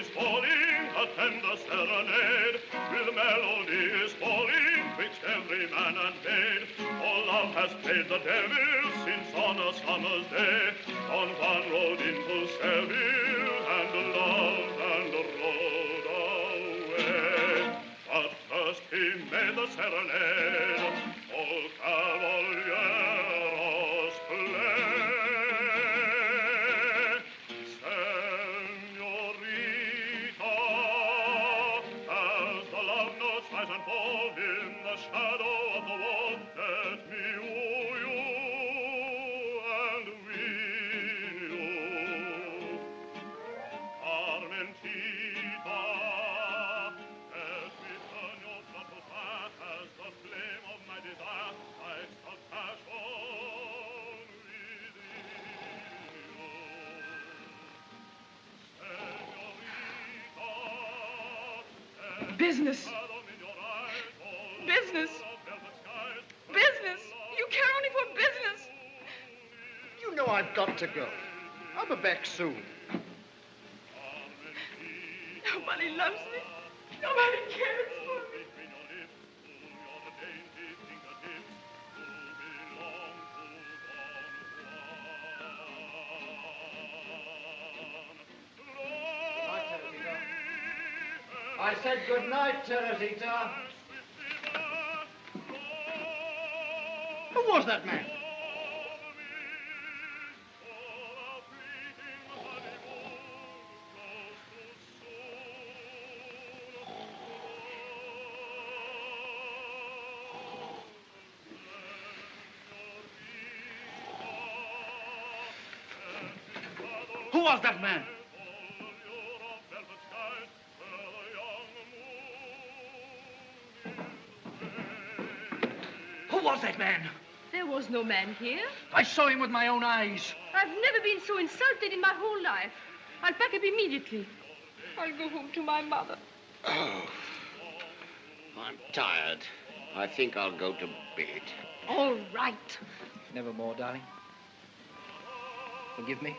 is falling, attend the serenade. With melody is falling, twixt every man and maid. All love has paid the devil since on a summer's day. Don Juan rode into Seville and loved and rode away. But first he made the serenade. All cavalieros play. And fall in the shadow of the wall. Let me woo you and win you. Carmentita, let me turn your blood to fire as the flame of my desire lights the passion within you. Senorita, business. Business. Business. You care only for business. You know I've got to go. I'll be back soon. Nobody loves me. Nobody cares for me. I said good night, Teresita. Who was that man? Who was that man? Who was that man? There was no man here. I saw him with my own eyes. I've never been so insulted in my whole life. I'll pack up immediately. I'll go home to my mother. Oh, I'm tired. I think I'll go to bed. All right. Nevermore, darling. Forgive me.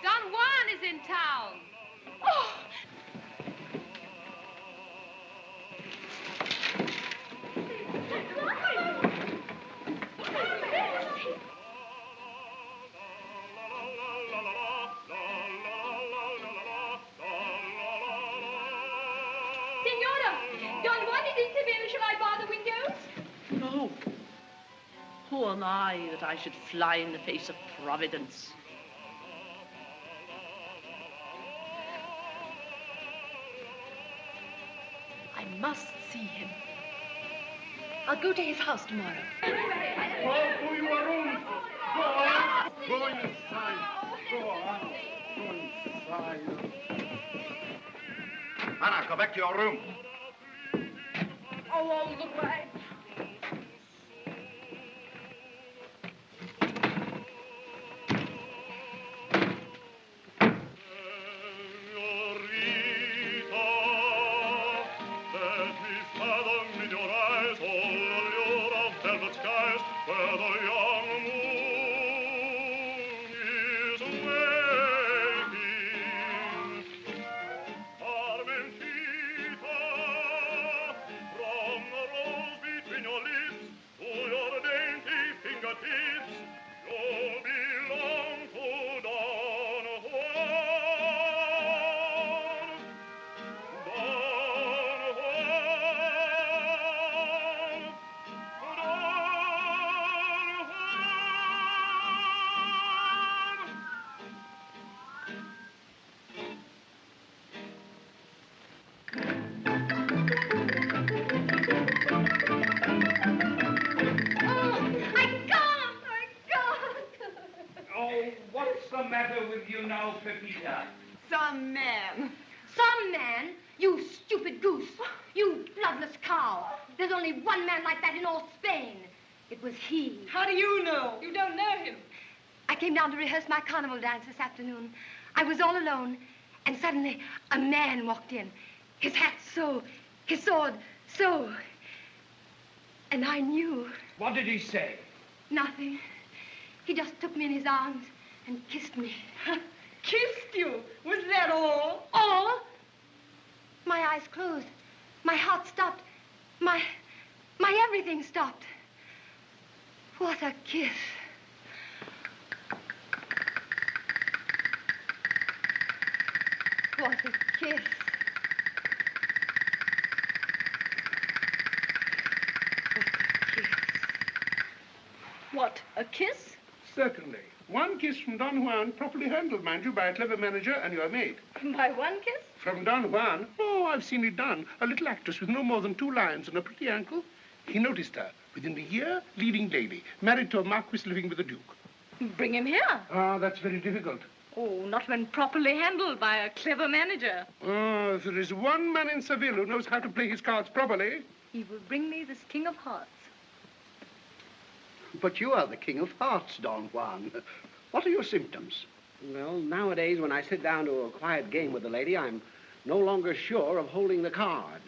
Don Juan is in town. Oh! Signora, Don Juan is in Seville. Shall I bar the windows? No. Who am I that I should fly in the face of Providence? I must see him. I'll go to his house tomorrow. Go to your room. Go on. Go inside. Go on. Go inside. Anna, go back to your room. Oh, all the way. Where the young moon is waking. Carmentita, from the rose between your lips to your dainty fingertips, you belong to Don Juan. Don Juan. What's the matter with you now, Pepita? Some man. Some man? You stupid goose. You bloodless cow. There's only one man like that in all Spain. It was he. How do you know? You don't know him. I came down to rehearse my carnival dance this afternoon. I was all alone, And suddenly a man walked in. His hat so, his sword so. And I knew. What did he say? Nothing. He just took me in his arms and kissed me. Kissed you? Was that all? All? My eyes closed. My heart stopped. My everything stopped. What a kiss. What a kiss. What, a kiss? Certainly. One kiss from Don Juan, properly handled, mind you, by a clever manager, and you're made. By one kiss? From Don Juan? Oh, I've seen it done. A little actress with no more than 2 lines and a pretty ankle. He noticed her. Within a year, leading lady. Married to a marquis living with a duke. Bring him here. Ah, that's very difficult. Oh, not when properly handled by a clever manager. Oh, if there is one man in Seville who knows how to play his cards properly. He will bring me this King of Hearts. But you are the King of Hearts, Don Juan. What are your symptoms? Well, nowadays, when I sit down to a quiet game with a lady, I'm no longer sure of holding the card.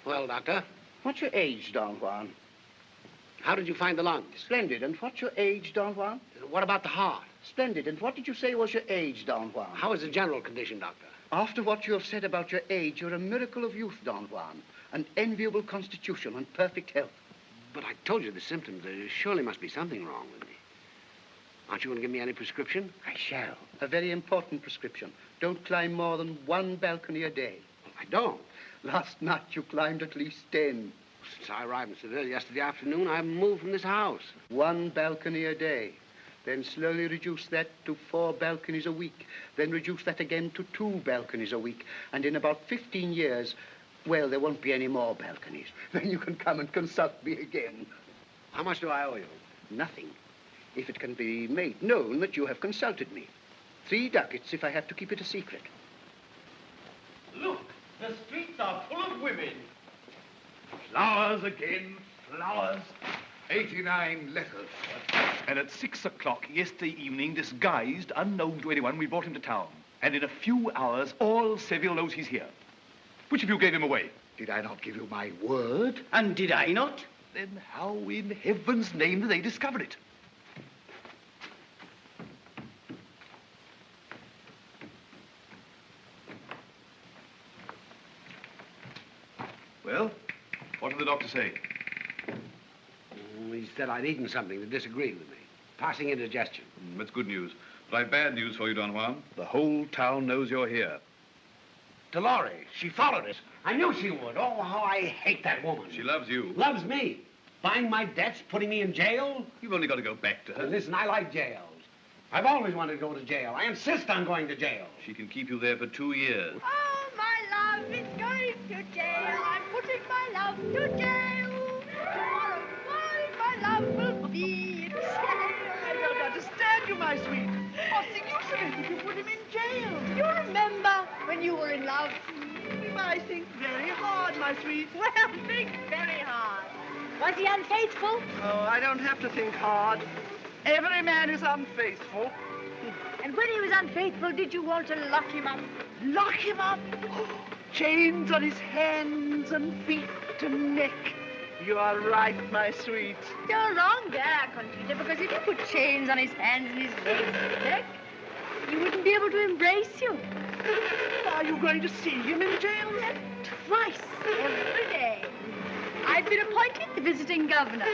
Well, Doctor? What's your age, Don Juan? How did you find the lungs? Splendid. And what's your age, Don Juan? What about the heart? Splendid. And what did you say was your age, Don Juan? How is the general condition, Doctor? After what you have said about your age, you're a miracle of youth, Don Juan. An enviable constitution and perfect health. But I told you the symptoms. There surely must be something wrong with me. Aren't you going to give me any prescription? I shall. A very important prescription. Don't climb more than 1 balcony a day. I don't. Last night you climbed at least 10. Since I arrived in Seville yesterday afternoon, I haven't moved from this house. 1 balcony a day. Then slowly reduce that to 4 balconies a week. Then reduce that again to 2 balconies a week. And in about 15 years, well, there won't be any more balconies. Then you can come and consult me again. How much do I owe you? Nothing. If it can be made known that you have consulted me. 3 ducats if I have to keep it a secret. Look, the streets are full of women. Flowers again, flowers. 89 letters. And at 6 o'clock yesterday evening, disguised, unknown to anyone, we brought him to town. And in a few hours, all Seville knows he's here. Which of you gave him away? Did I not give you my word? And did I not? Then how in heaven's name did they discover it? Well, what did the doctor say? He said I'd eaten something that disagreed with me. Passing indigestion. That's good news. But I've bad news for you, Don Juan. The whole town knows you're here. Dolores, she followed us. I knew she would. Oh, how I hate that woman. She loves you. Loves me. Buying my debts, putting me in jail. You've only got to go back to her. Listen, I like jails. I've always wanted to go to jail. I insist on going to jail. She can keep you there for 2 years. Oh, my love is going to jail. I'm putting my love to jail. Tomorrow morning, my love will be in jail. I don't understand you, my sweet. What's the use of it if you put him in jail? You remember when you were in love? I think very hard, my sweet. Well, think very hard. Was he unfaithful? Oh, I don't have to think hard. Every man is unfaithful. And when he was unfaithful, did you want to lock him up? Lock him up? Chains on his hands and feet and neck. You are right, my sweet. You're wrong there, Conchita, because if you put chains on his hands and his legs and his neck, he wouldn't be able to embrace you. Are you going to see him in jail? Twice every day. I've been appointed the visiting governor.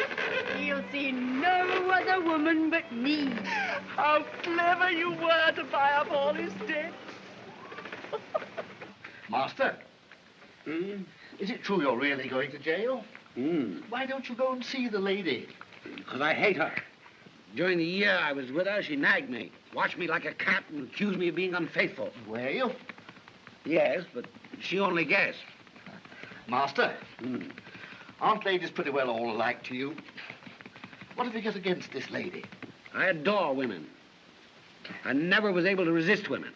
He'll see no other woman but me. How clever you were to buy up all his debts. Master? Is it true you're really going to jail? Why don't you go and see the lady? Because I hate her. During the year I was with her, she nagged me, watched me like a cat, and accused me of being unfaithful. Were you? Yes, but she only guessed. Master? Aren't ladies pretty well all alike to you? What have you got against this lady? I adore women. I never was able to resist women.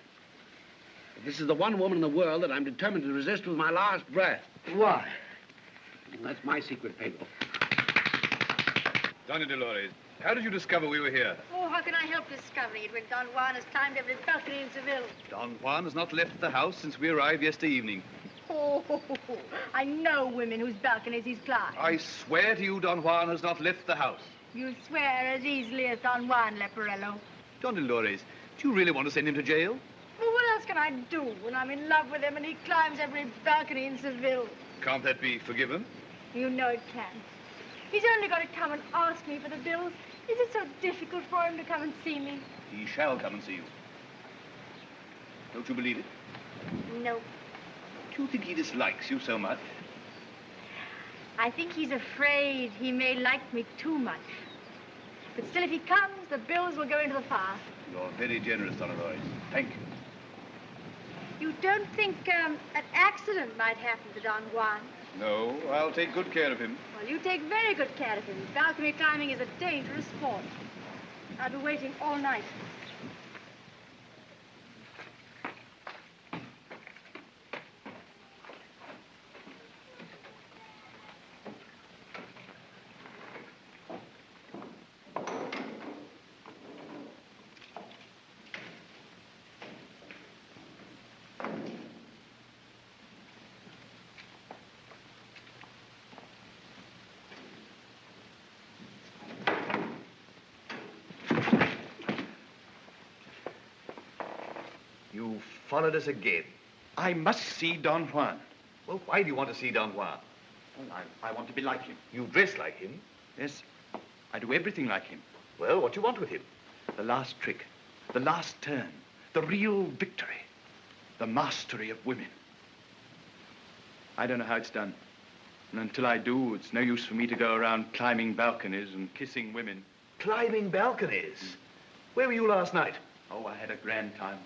But this is the one woman in the world that I'm determined to resist with my last breath. Why? That's my secret paper. Donna Dolores, how did you discover we were here? Oh, how can I help discovering it when Don Juan has climbed every balcony in Seville? Don Juan has not left the house since we arrived yesterday evening. Oh, I know women whose balconies he's climbed. I swear to you, Don Juan has not left the house. You swear as easily as Don Juan, Leporello. Don Dolores, do you really want to send him to jail? Well, what else can I do when I'm in love with him and he climbs every balcony in Seville? Can't that be forgiven? You know it can. He's only got to come and ask me for the bills. Is it so difficult for him to come and see me? He shall come and see you. Don't you believe it? No. Do you think he dislikes you so much? I think he's afraid he may like me too much. But still, if he comes, the bills will go into the fire. You're very generous, Don Dolores. Thank you. You don't think an accident might happen to Don Juan? No, I'll take good care of him. Well, you take very good care of him. Balcony climbing is a dangerous sport. I'll be waiting all night. You followed us again. I must see Don Juan. Well, why do you want to see Don Juan? Well, I want to be like him. You dress like him. Yes, I do everything like him. Well, what do you want with him? The last trick, the last turn, the real victory, the mastery of women. I don't know how it's done. And until I do, it's no use for me to go around climbing balconies and kissing women. Climbing balconies? Where were you last night? Oh, I had a grand time.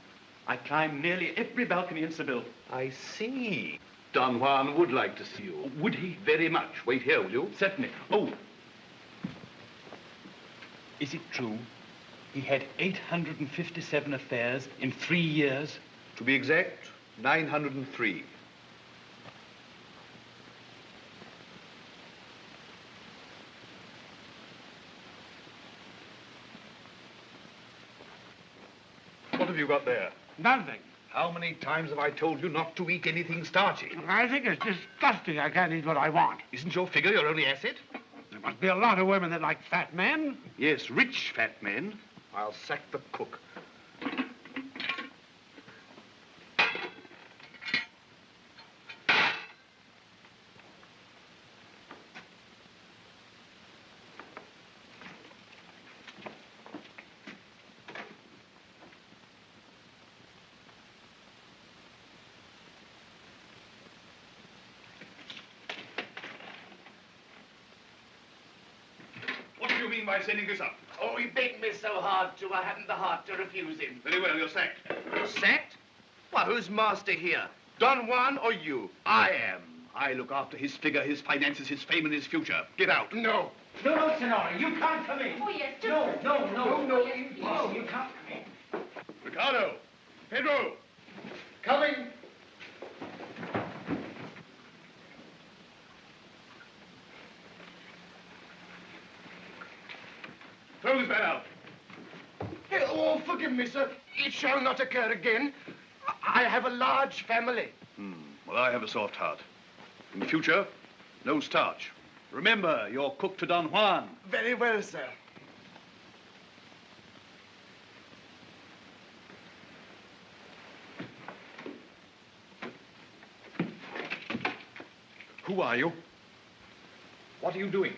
I climbed nearly every balcony in Seville. I see. Don Juan would like to see you. Would he? Very much. Wait here, will you? Certainly. Oh. Is it true he had 857 affairs in 3 years? To be exact, 903. What have you got there? Nothing. How many times have I told you not to eat anything starchy? I think it's disgusting. I can't eat what I want. Isn't your figure your only asset? There must be a lot of women that like fat men. Yes, rich fat men. I'll sack the cook. What do you mean by sending this up? Oh, he begged me so hard to, I hadn't the heart to refuse him. Very well, you're sacked. Sacked? Why, who's master here? Don Juan or you? I am. I look after his figure, his finances, his fame, and his future. Get out. No. No, Senora, you can't come in. Oh, yes, just... No, you can't come in. Ricardo. Pedro. Coming. Throw this man out. Oh, forgive me, sir. It shall not occur again. I have a large family. Well, I have a soft heart. In the future, no starch. Remember, you're cook to Don Juan. Very well, sir. Who are you? What are you doing?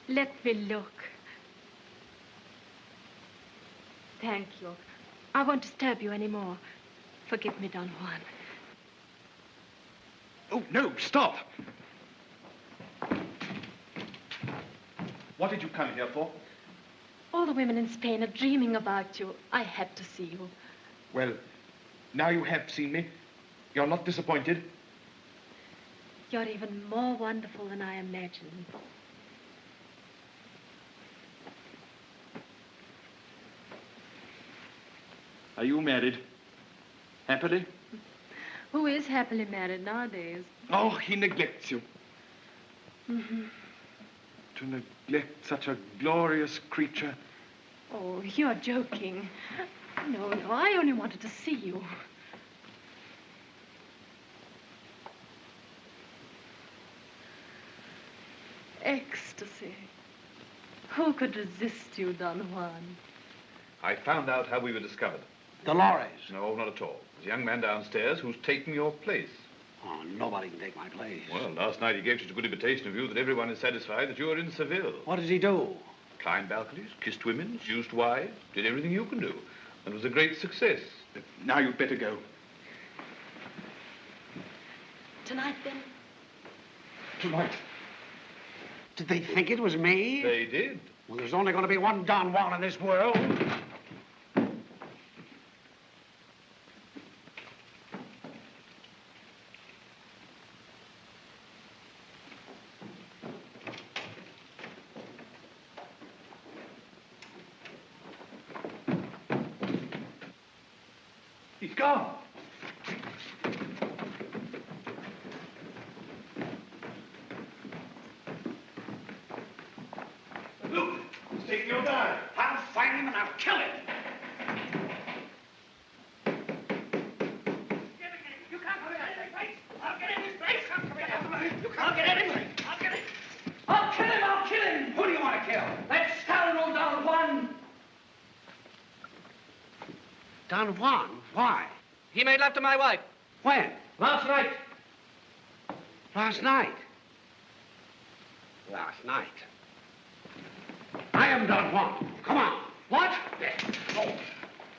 Let me look. Thank you. I won't disturb you anymore. Forgive me, Don Juan. Oh, no, stop. What did you come here for? All the women in Spain are dreaming about you. I had to see you. Well, now you have seen me. You're not disappointed? You're even more wonderful than I imagined. Are you married? Happily? Who is happily married nowadays? Oh, he neglects you. Mm-hmm. To neglect such a glorious creature. Oh, you're joking. No, I only wanted to see you. Ecstasy. Who could resist you, Don Juan? I found out how we were discovered. Dolores. No, not at all. There's a young man downstairs who's taken your place. Oh, nobody can take my place. Well, last night he gave such a good imitation of you that everyone is satisfied that you are in Seville. What does he do? Climbed balconies, kissed women, seduced wives, did everything you can do, and was a great success. But now you'd better go. Tonight, then? Tonight. Did they think it was me? They did. Well, there's only going to be one Don Juan in this world. He's gone. Look, he's taking your guy. I'll find him and I'll kill him. You can't come in this place. I'll get in this place. You can't get anything. I'll get it. I'll kill him. I'll kill him. Who do you want to kill? That scoundrel Don Juan. Don Juan? Why? He made love to my wife. When? Last night. Last night. Last night. I am Don Juan. Come on. What? Oh,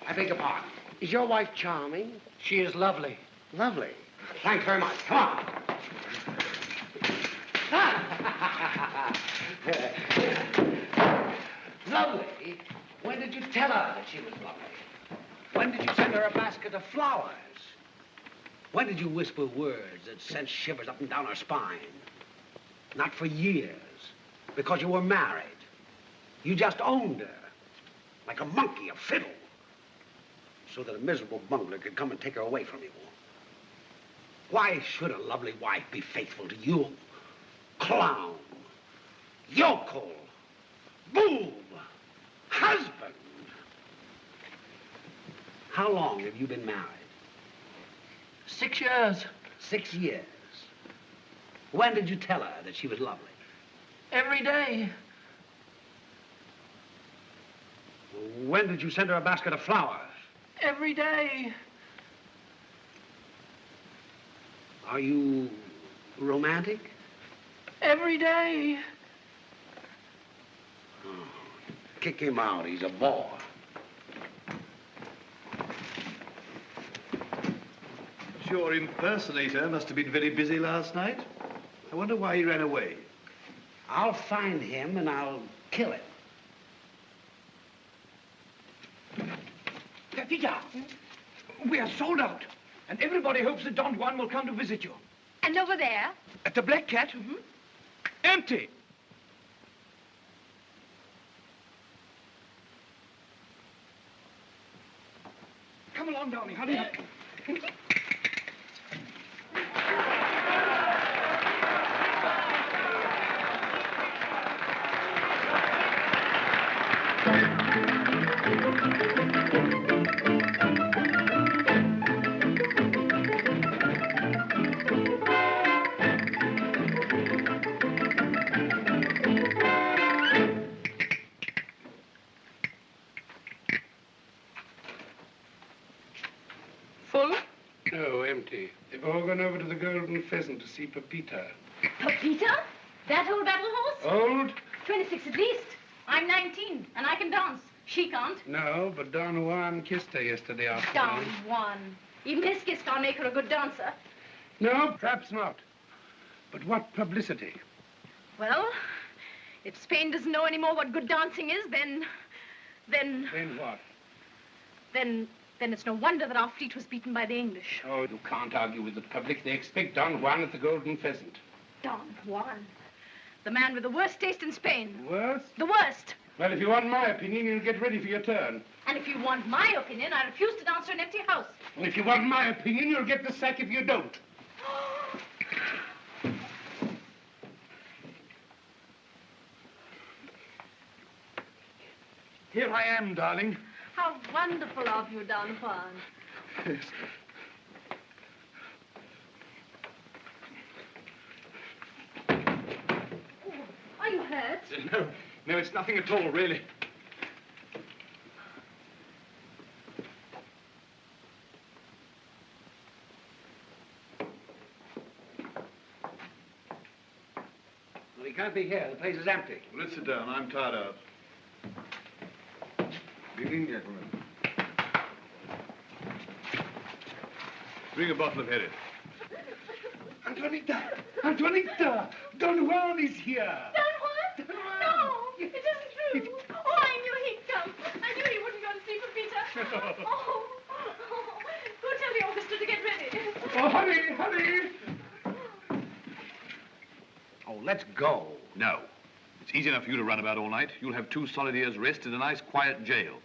I beg your pardon. Is your wife charming? She is lovely. Lovely. Thank you very much. Come on. Lovely? When did you tell her that she was lovely? When did you send her a basket of flowers? When did you whisper words that sent shivers up and down her spine? Not for years, because you were married. You just owned her, like a monkey, a fiddle, so that a miserable bungler could come and take her away from you. Why should a lovely wife be faithful to you? Clown, yokel, boob, husband. How long have you been married? 6 years. 6 years. When did you tell her that she was lovely? Every day. When did you send her a basket of flowers? Every day. Are you romantic? Every day. Oh, kick him out. He's a bore. Your impersonator must have been very busy last night. I wonder why he ran away. I'll find him and I'll kill him. Benita, we are sold out, and everybody hopes that Don Juan will come to visit you. And over there? At the Black Cat? Mm-hmm. Empty. Come along, darling, hurry up. They've all gone over to the Golden Pheasant to see Pepita. Pepita? That old battle horse? Old? 26 at least. I'm 19, and I can dance. She can't. No, but Don Juan kissed her yesterday afternoon. Don Juan. Even his kiss can't make her a good dancer. No, perhaps not. But what publicity? Well, if Spain doesn't know any more what good dancing is, then... Then what? Then it's no wonder that our fleet was beaten by the English. Oh, you can't argue with the public. They expect Don Juan at the Golden Pheasant. Don Juan. The man with the worst taste in Spain. Worst? The worst. Well, if you want my opinion, you'll get ready for your turn. And if you want my opinion, I refuse to dance to an empty house. And if you want my opinion, you'll get the sack if you don't. Here I am, darling. How wonderful of you, Don Juan. Yes. Are you hurt? No, it's nothing at all, really. Well, he can't be here. The place is empty. Well, let's sit down. I'm tired out. Begin, gentlemen. Bring a bottle of herring. Antoinita! Antoinita! Don Juan is here! Don Juan? No, it isn't true. Oh, I knew he'd come. I knew he wouldn't go to sleep with Peter. Oh, go tell the orchestra to get ready. Oh, hurry, hurry! Oh, let's go. No. It's easy enough for you to run about all night. You'll have 2 solid years' rest in a nice, quiet jail.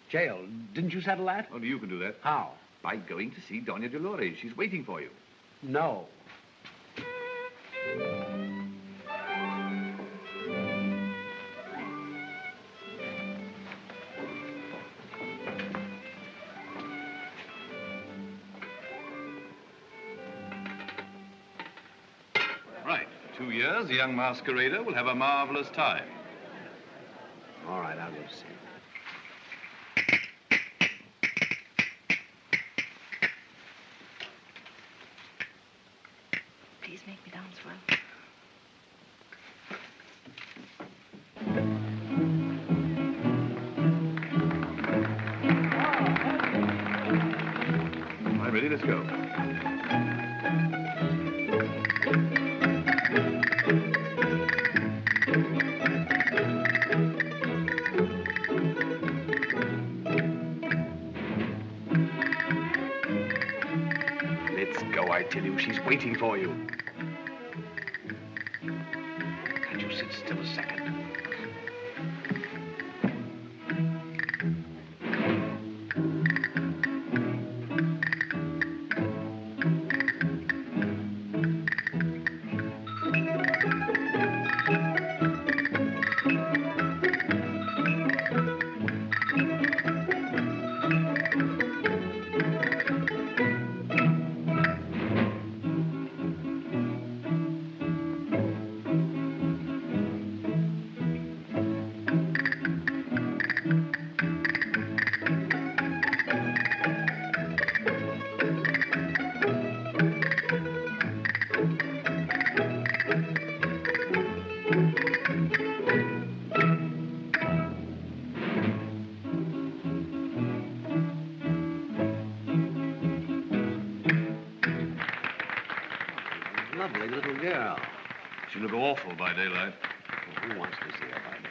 Jail? Didn't you settle that? Only you can do that. How? By going to see Doña Dolores. She's waiting for you. No. Right. 2 years, the young masquerader will have a marvelous time. All right, I'll go to see him. Please make me dance well. All right, ready? Let's go. Let's go, I tell you. She's waiting for you. Can't you sit still a second? Lovely little girl. She'll look awful by daylight. Well, who wants to see her by daylight?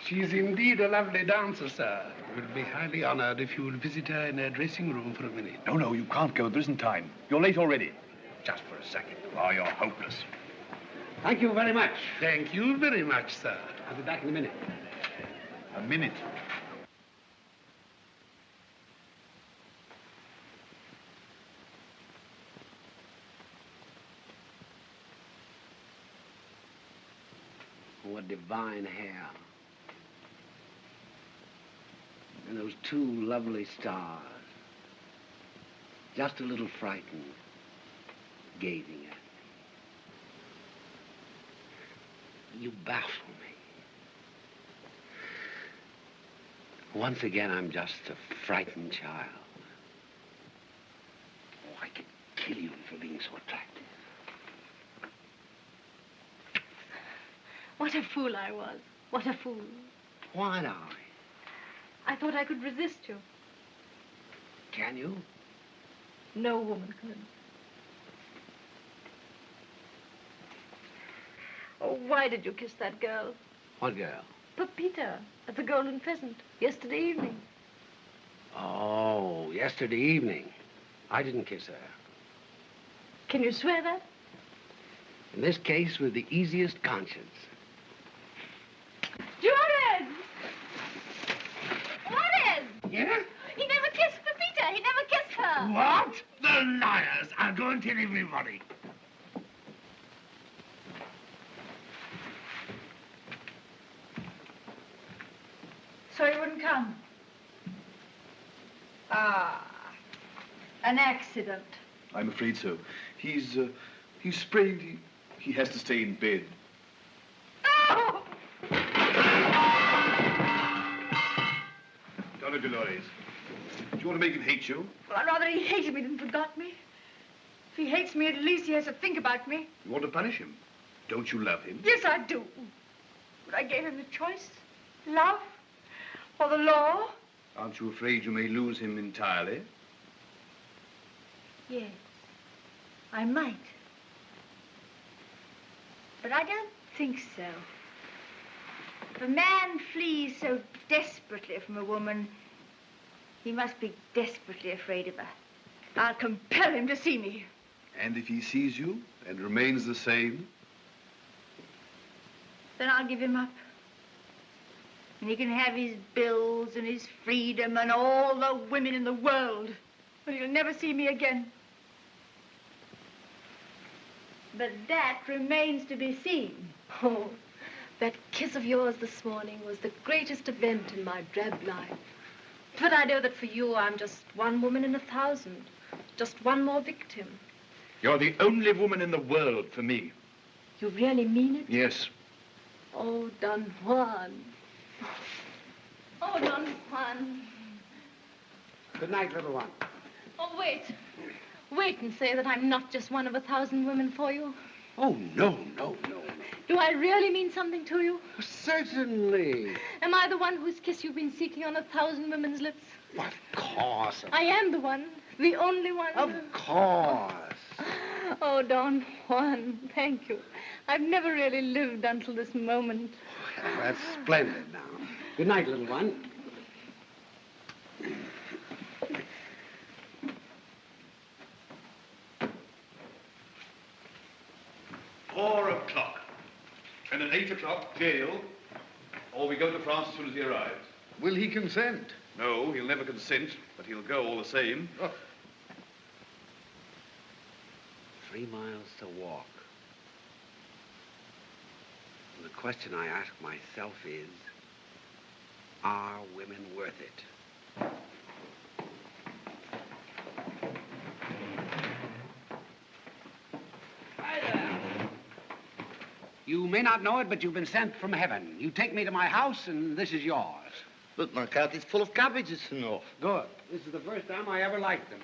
She is indeed a lovely dancer, sir. We'll be highly honored if you will visit her in her dressing room for a minute. No, you can't go. There isn't time. You're late already. Just for a second. Oh, you're hopeless. Thank you very much. Thank you very much, sir. I'll be back in a minute. A minute. What divine hair. And those 2 lovely stars. Just a little frightened, gazing at me. You baffle me. Once again, I'm just a frightened child. Oh, I could kill you for being so attractive. What a fool I was. What a fool. Why, darling? I thought I could resist you. Can you? No woman could. Oh, why did you kiss that girl? What girl? Pepita, at the Golden Pheasant, yesterday evening. Oh, yesterday evening. I didn't kiss her. Can you swear that? In this case, with the easiest conscience. Juarez! Juarez! Yeah? He never kissed Pepita. He never kissed her. What? The liars! I'll go and tell everybody. So he wouldn't come? Ah, an accident. I'm afraid so. He's sprained. He has to stay in bed. Oh! Donna Dolores, do you want to make him hate you? Well, I'd rather he hated me than forgot me. If he hates me, at least he has to think about me. You want to punish him? Don't you love him? Yes, I do. But I gave him the choice. Love or the law. Aren't you afraid you may lose him entirely? Yes, I might. But I don't think so. If a man flees so desperately from a woman, he must be desperately afraid of her. I'll compel him to see me. And if he sees you and remains the same? Then I'll give him up. And he can have his bills and his freedom and all the women in the world. But he'll never see me again. But that remains to be seen. Oh, that kiss of yours this morning was the greatest event in my drab life. But I know that for you, I'm just one woman in 1,000. Just one more victim. You're the only woman in the world for me. You really mean it? Yes. Oh, Don Juan. Oh, Don Juan. Good night, little one. Oh, wait. Wait and say that I'm not just one of 1,000 women for you. Oh, no, no, no. Do I really mean something to you? Certainly. Am I the one whose kiss you've been seeking on 1,000 women's lips? Of course. I am the one. The only one. Of course. Oh, Don Juan, thank you. I've never really lived until this moment. Well, that's splendid now. Good night, little one. 4 o'clock. And at 8 o'clock, jail, or we go to France as soon as he arrives. Will he consent? No, he'll never consent, but he'll go all the same. Oh. 3 miles to walk. And the question I ask myself is, are women worth it? Hi there. You may not know it, but you've been sent from heaven. You take me to my house, and this is yours. But my cart is full of cabbages enough. Good. This is the first time I ever liked them.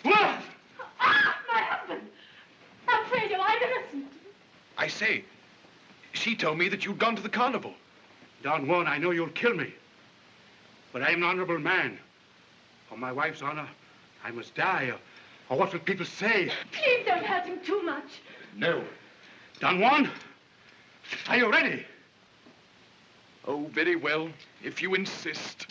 What? Ah, my husband! Alfredo, I'm innocent. I say, she told me that you'd gone to the carnival. Don Juan, I know you'll kill me. But I am an honorable man. For my wife's honor, I must die. Or what will people say? Please don't hurt him too much. No. Don Juan, are you ready? Oh, very well, if you insist.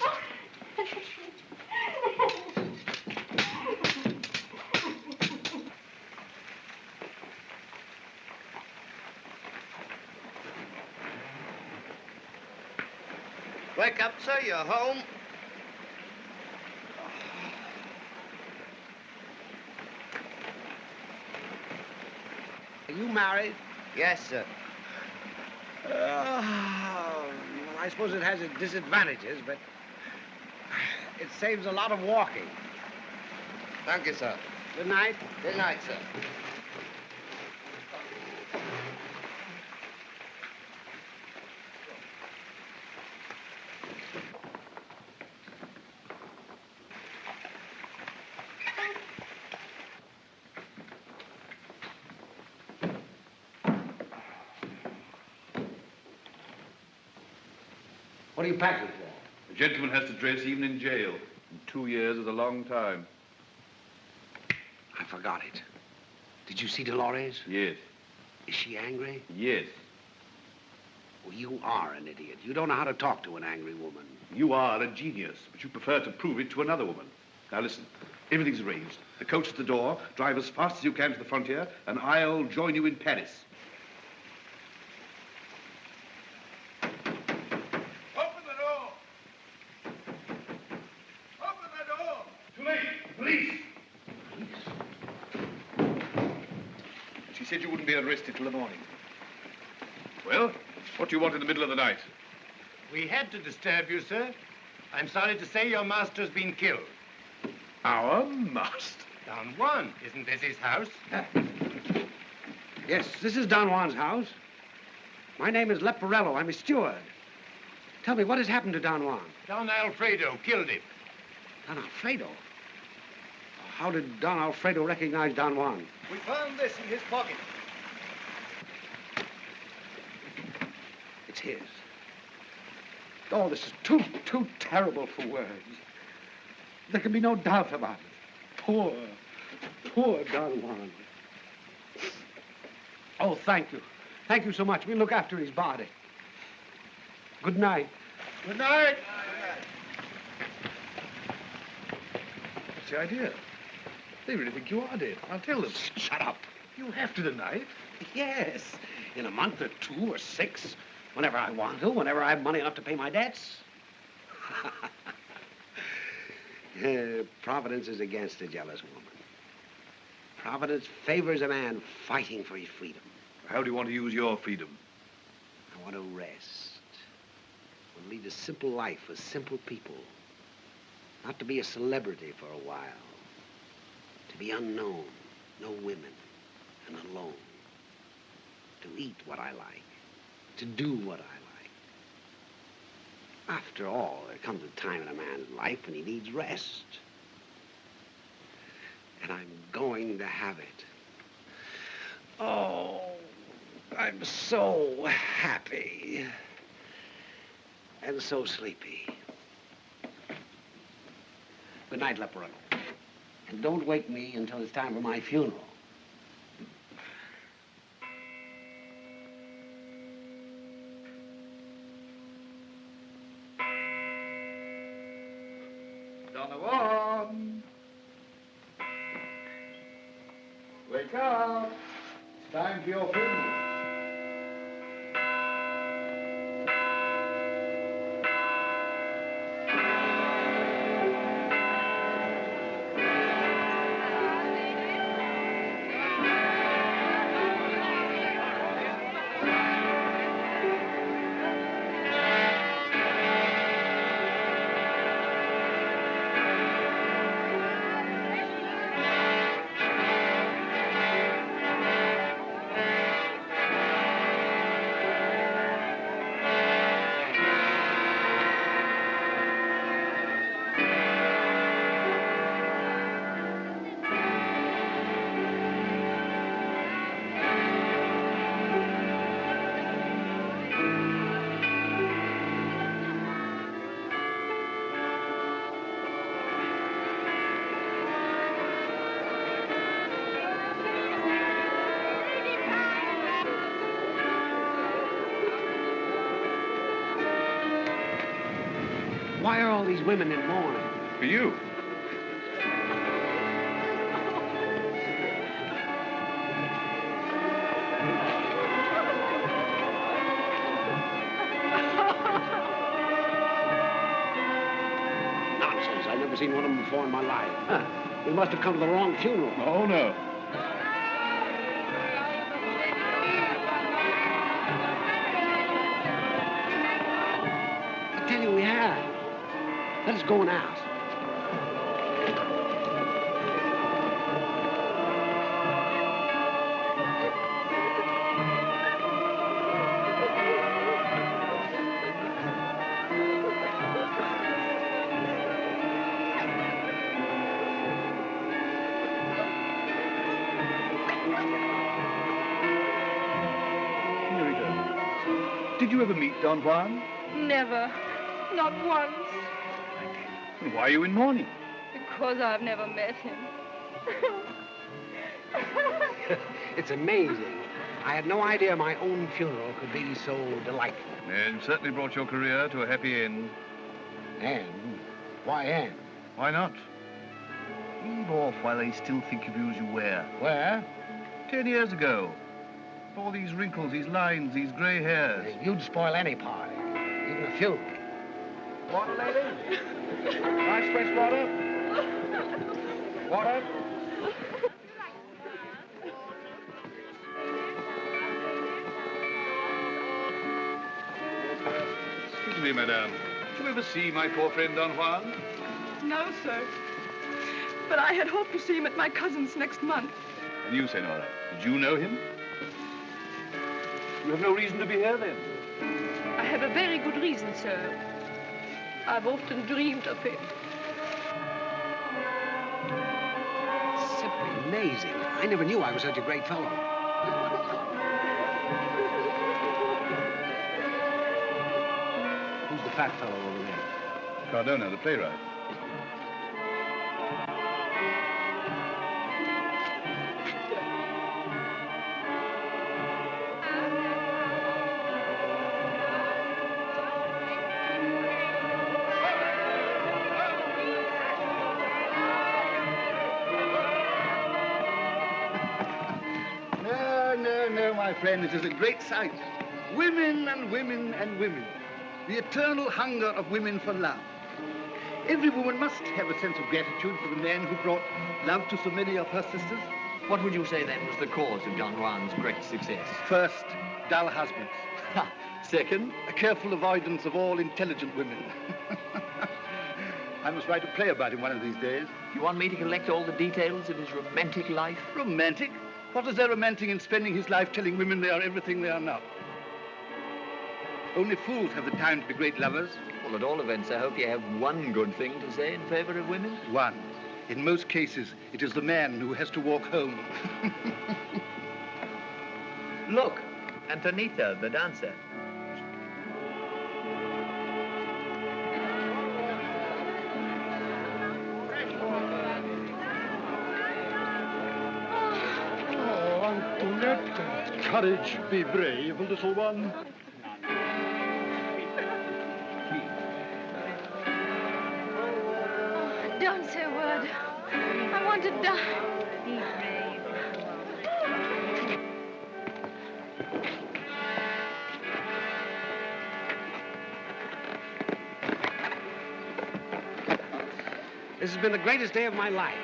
Wake up, sir, you're home. Are you married? Yes, sir. Well, I suppose it has its disadvantages, but it saves a lot of walking. Thank you, sir. Good night. Good night, sir. What are you packing for? A gentleman has to dress even in jail. And 2 years is a long time. forgot it. Did you see Dolores? Yes. Is she angry? Yes. Well, you are an idiot. You don't know how to talk to an angry woman. You are a genius, but you prefer to prove it to another woman. Now listen, everything's arranged. The coach at the door, drive as fast as you can to the frontier, and I'll join you in Paris. Open the door! Open the door! Too late! Police! She said you wouldn't be arrested till the morning. Well, what do you want in the middle of the night? We had to disturb you, sir. I'm sorry to say your master's been killed. Our master? Don Juan, isn't this his house? Yes, this is Don Juan's house. My name is Leporello. I'm his steward. Tell me, what has happened to Don Juan? Don Alfredo killed him. Don Alfredo? How did Don Alfredo recognize Don Juan? We found this in his pocket. It's his. Oh, this is too terrible for words. There can be no doubt about it. Poor Don Juan. Oh, thank you. Thank you so much. We'll look after his body. Good night. Good night. What's the idea? They really think you are dead. I'll tell them. Shut up. You'll have to deny it. Yes. In a month or 2 or 6, whenever I want to, whenever I have money enough to pay my debts. Providence is against a jealous woman. Providence favors a man fighting for his freedom. How do you want to use your freedom? I want to rest. I want to lead a simple life with simple people. Not to be a celebrity for a while. To be unknown, no women, and alone. To eat what I like. To do what I like. After all, there comes a time in a man's life when he needs rest. And I'm going to have it. Oh, I'm so happy. And so sleepy. Good night, Leporello. And don't wake me until it's time for my funeral. Don Juan! Wake up! It's time for your funeral. Why are all these women in mourning? For you. Nonsense. I've never seen one of them before in my life. Huh. We must have come to the wrong funeral. Oh, no. I tell you, we have. Let us go and ask. Did you ever meet Don Juan? Never. Not once. And why are you in mourning? Because I've never met him. It's amazing. I had no idea my own funeral could be so delightful. And you certainly brought your career to a happy end. And? Why end? Why not? Leave off while they still think of you as you were. Where? 10 years ago. All these wrinkles, these lines, these grey hairs. You'd spoil any party, even a funeral. Water, lady? Nice fresh water? Water? Excuse me, madame. Did you ever see my poor friend Don Juan? No, sir. But I had hoped to see him at my cousin's next month. And you, Senora, did you know him? You have no reason to be here, then? I have a very good reason, sir. I've often dreamed of him. Simply amazing. I never knew I was such a great fellow. Who's the fat fellow over there? Cardona, the playwright. No, my friend, it is a great sight. Women and women and women. The eternal hunger of women for love. Every woman must have a sense of gratitude for the man who brought love to so many of her sisters. What would you say, then, was the cause of Don Juan's great success? First, dull husbands. Second? A careful avoidance of all intelligent women. I must write a play about him one of these days. You want me to collect all the details of his romantic life? Romantic? What is there romantic in spending his life telling women they are everything they are not? Only fools have the time to be great lovers. Well, at all events, I hope you have one good thing to say in favor of women. One. In most cases, it is the man who has to walk home. Look, Antonita, the dancer. Courage, be brave, little one. Oh, don't say a word. I want to die. Be brave. This has been the greatest day of my life.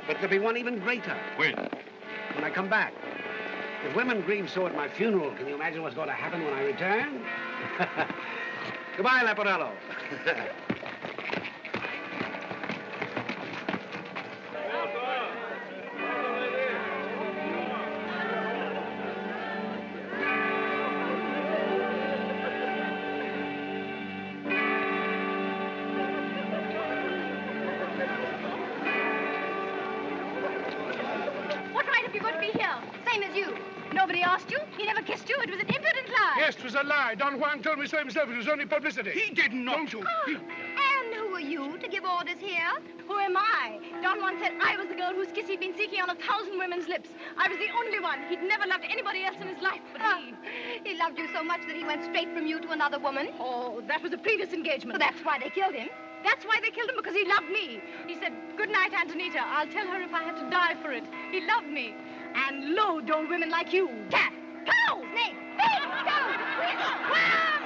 But there'll be one even greater. When? When I come back. If women grieve so at my funeral, can you imagine what's going to happen when I return? Goodbye, Leporello. What right have you got to be here? Same as you. Nobody asked you. He never kissed you. It was an impudent lie. Yes, it was a lie. Don Juan told me so himself. It was only publicity. He did not. Don't you? And who are you to give orders here? Who am I? Don Juan said I was the girl whose kiss he'd been seeking on 1,000 women's lips. I was the only one. He'd never loved anybody else in his life but me. He loved you so much that he went straight from you to another woman? Oh, that was a previous engagement. Well, that's why they killed him. That's why they killed him, because he loved me. He said, "Good night, Antonita. I'll tell her if I had to die for it." He loved me. And loads old women like you. Cat, cow, snake, pig, goat, weasel, worm.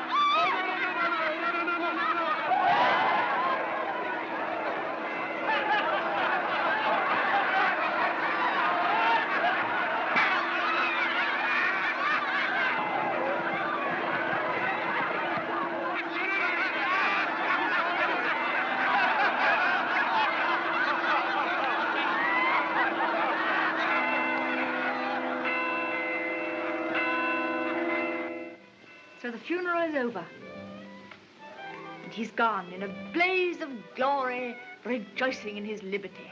So the funeral is over. And he's gone in a blaze of glory, rejoicing in his liberty.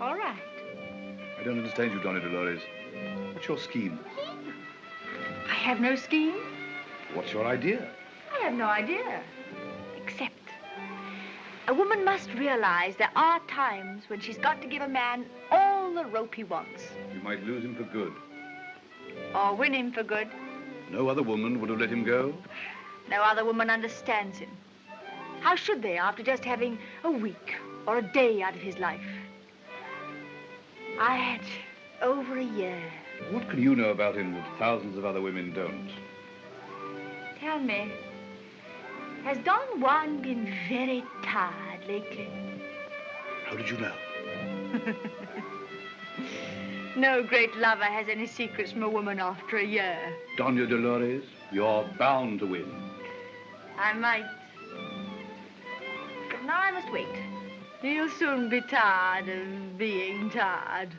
All right. I don't understand you, Donna Dolores. What's your scheme? I have no scheme. What's your idea? I have no idea. Except a woman must realize there are times when she's got to give a man all the rope he wants. You might lose him for good. Or win him for good. No other woman would have let him go. No other woman understands him. How should they after just having a week or a day out of his life? I had over a year. What can you know about him that thousands of other women don't? Tell me, has Don Juan been very tired lately? How did you know? No great lover has any secrets from a woman after a year. Doña Dolores, you're bound to win. I might. But now I must wait. He'll soon be tired of being tired.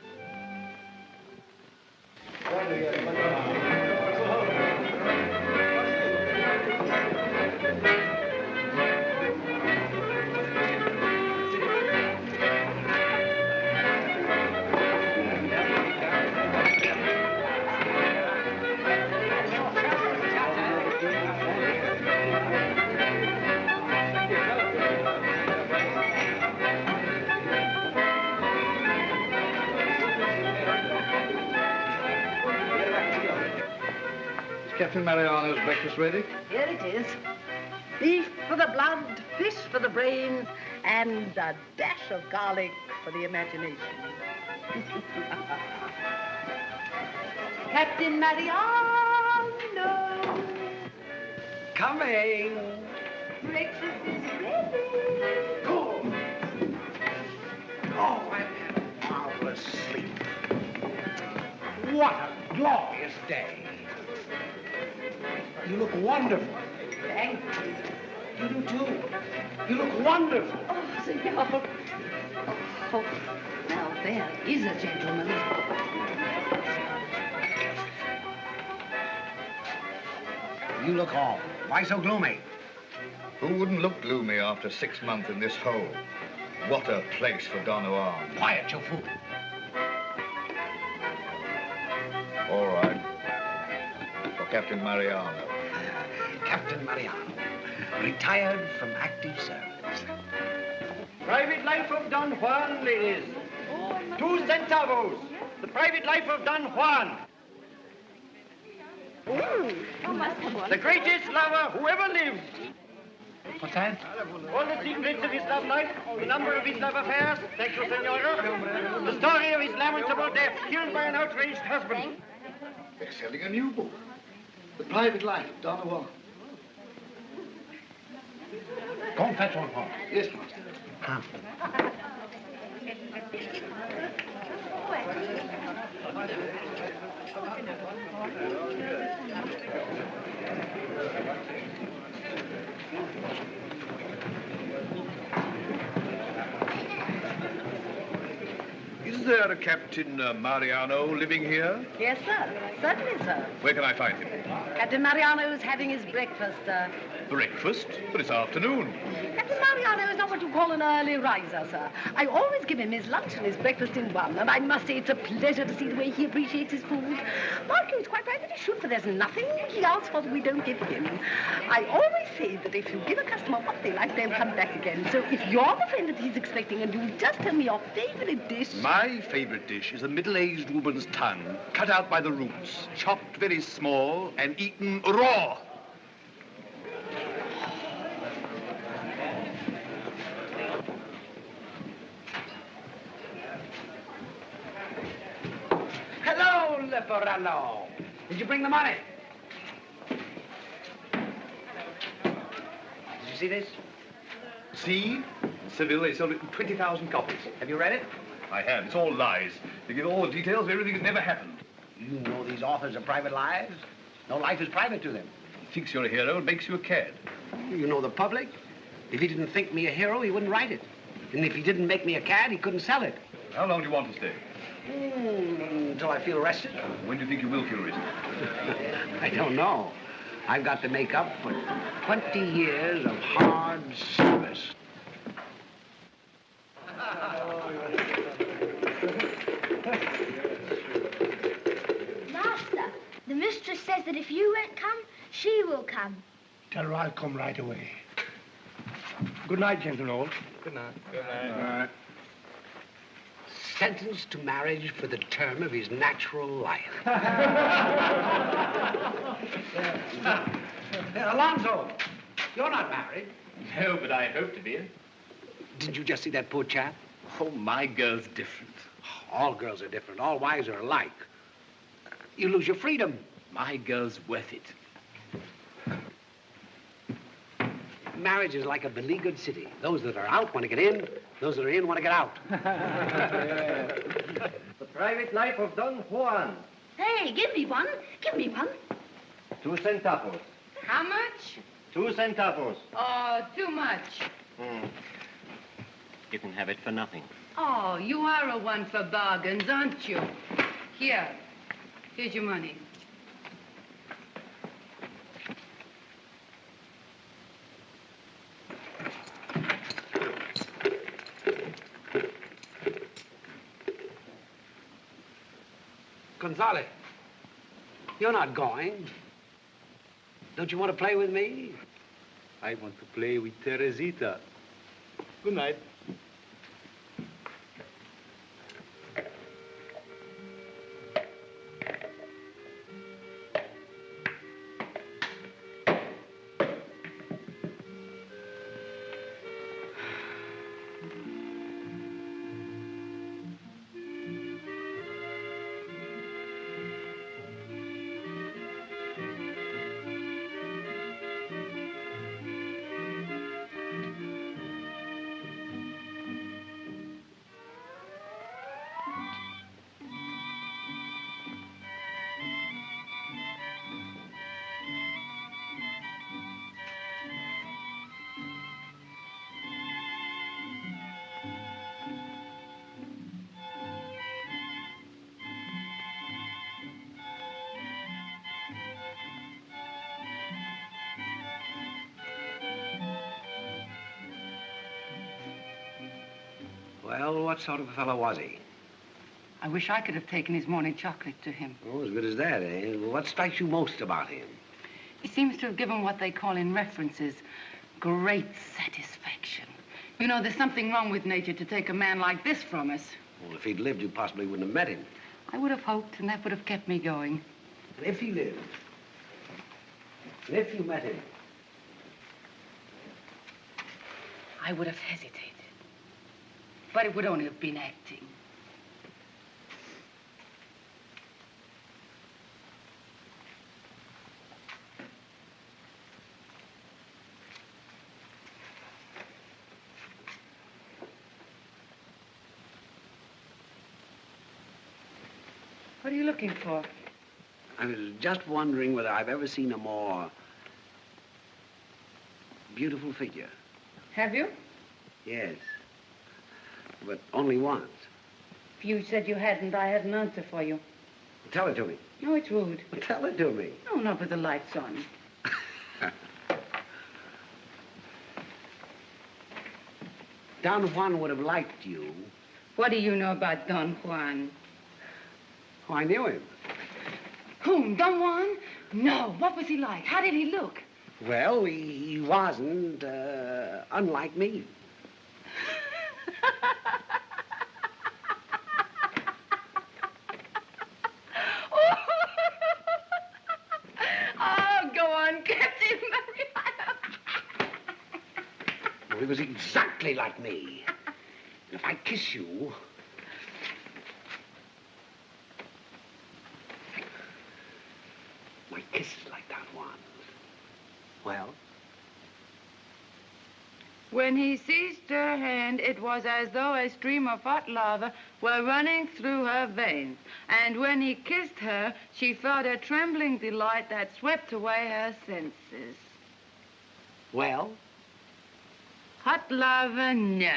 Captain Mariano's breakfast ready? Here it is. Beef for the blood, fish for the brain, and a dash of garlic for the imagination. Captain Mariano! Coming! Breakfast is ready. Oh, I've had a marvelous sleep. What a glorious day. You look wonderful. Thank you. You do too. You look wonderful. Oh, senor. Oh, now there is a gentleman. You look all. Why so gloomy? Who wouldn't look gloomy after 6 months in this hole? What a place for Don Juan. Quiet, your fool. All right. For Captain Mariano. Captain Mariano, retired from active service. Private life of Don Juan, ladies. 2 centavos. The private life of Don Juan. The greatest lover who ever lived. What's that? All the secrets of his love life, the number of his love affairs, thank you, senora. The story of his lamentable death, killed by an outraged husband. They're selling a new book. The Private Life of Don Juan. Go and fetch one for me. Yes, master. Huh. Is there a Captain Mariano living here? Yes, sir. Certainly, sir. Where can I find him? Captain Mariano's having his breakfast, sir. Breakfast? But it's afternoon. Captain Mariano is not what you call an early riser, sir. I always give him his lunch and his breakfast in one, and I must say it's a pleasure to see the way he appreciates his food. Mark, it's quite right that he should, for there's nothing he asks for that we don't give him. I always say that if you give a customer what they like, they'll come back again. So if you're the friend that he's expecting, and you just tell me your favorite dish... My favorite dish is a middle-aged woman's tongue, cut out by the roots, chopped very small, and eaten raw. Hello, Leporello. Did you bring the money? Did you see this? See? In Seville, they sold it in 20,000 copies. Have you read it? I have. It's all lies. They give all the details of everything that never happened. You know these authors are private lives. No life is private to them. He thinks you're a hero and makes you a cad. You know the public. If he didn't think me a hero, he wouldn't write it. And if he didn't make me a cad, he couldn't sell it. How long do you want to stay? Until I feel rested. When do you think you will feel rested? I don't know. I've got to make up for 20 years of hard service. Master, the mistress says that if you won't come, she will come. Tell her I'll come right away. Good night, gentlemen. Good night. Good night. Sentenced to marriage for the term of his natural life. Alonzo, you're not married. No, but I hope to be. Didn't you just see that poor chap? Oh, my girl's different. All girls are different. All wives are alike. You lose your freedom. My girl's worth it. Marriage is like a beleaguered city. Those that are out want to get in. Those that are in want to get out. The private life of Don Juan. Hey, give me one. Give me one. 2 centavos. How much? 2 centavos. Oh, too much. You can have it for nothing. Oh, you are a one for bargains, aren't you? Here. Here's your money. Gonzales, you're not going. Don't you want to play with me? I want to play with Teresita. Good night. Well, what sort of a fellow was he? I wish I could have taken his morning chocolate to him. Oh, as good as that, eh? What strikes you most about him? He seems to have given what they call in references great satisfaction. You know, there's something wrong with nature to take a man like this from us. Well, if he'd lived, you possibly wouldn't have met him. I would have hoped, and that would have kept me going. And if he lived, and if you met him, I would have hesitated. But it would only have been acting. What are you looking for? I was just wondering whether I've ever seen a more beautiful figure. Have you? Yes. But only once. If you said you hadn't, I had an answer for you. Tell it to me. No, it's rude. Well, tell it to me. No, not with the lights on. Don Juan would have liked you. What do you know about Don Juan? Oh, I knew him. Whom? Don Juan? No. What was he like? How did he look? Well, he wasn't, unlike me. Oh, go on, Captain. Well, he was exactly like me. And if I kiss you... My kiss is like that one. Well? When he seized her hand, it was as though a stream of hot lava were running through her veins. And when he kissed her, she felt a trembling delight that swept away her senses. Well? Hot lava, no.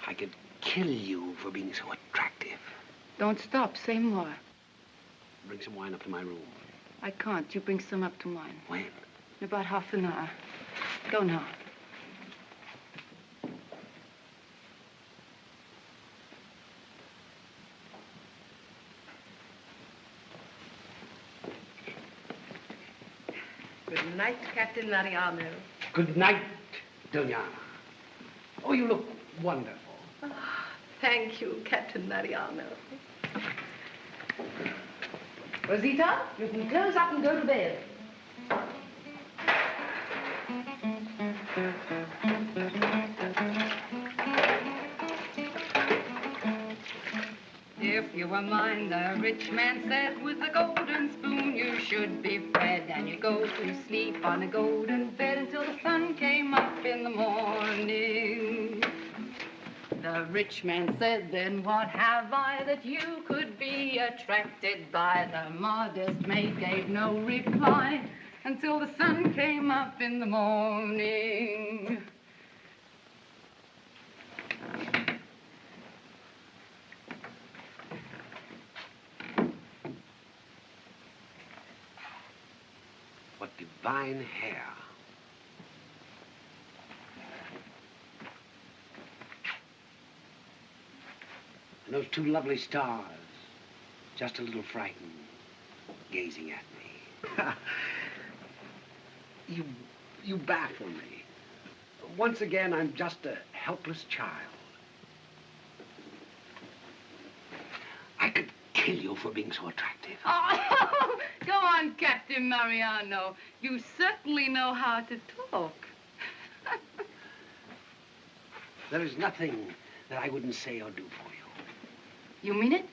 I could kill you for being so attractive. Don't stop. Say more. Bring some wine up to my room. I can't. You bring some up to mine. When? In about half an hour. Go now. night, Captain Mariano. Good night, Dona. Oh, you look wonderful. Oh, thank you, Captain Mariano. Rosita, you can close up and go to bed. If you were mine, the rich man said, with a golden spoon you should be fed, and you go to sleep on a golden bed until the sun came up in the morning. The rich man said, then what have I that you could be attracted by? The modest maid gave no reply until the sun came up in the morning. What divine hair. And those two lovely stars, just a little frightened, gazing at me. You baffle me. Once again, I'm just a helpless child. I could kill you for being so attractive. Oh, go on, Captain Mariano. You certainly know how to talk. There is nothing that I wouldn't say or do for you. You mean it?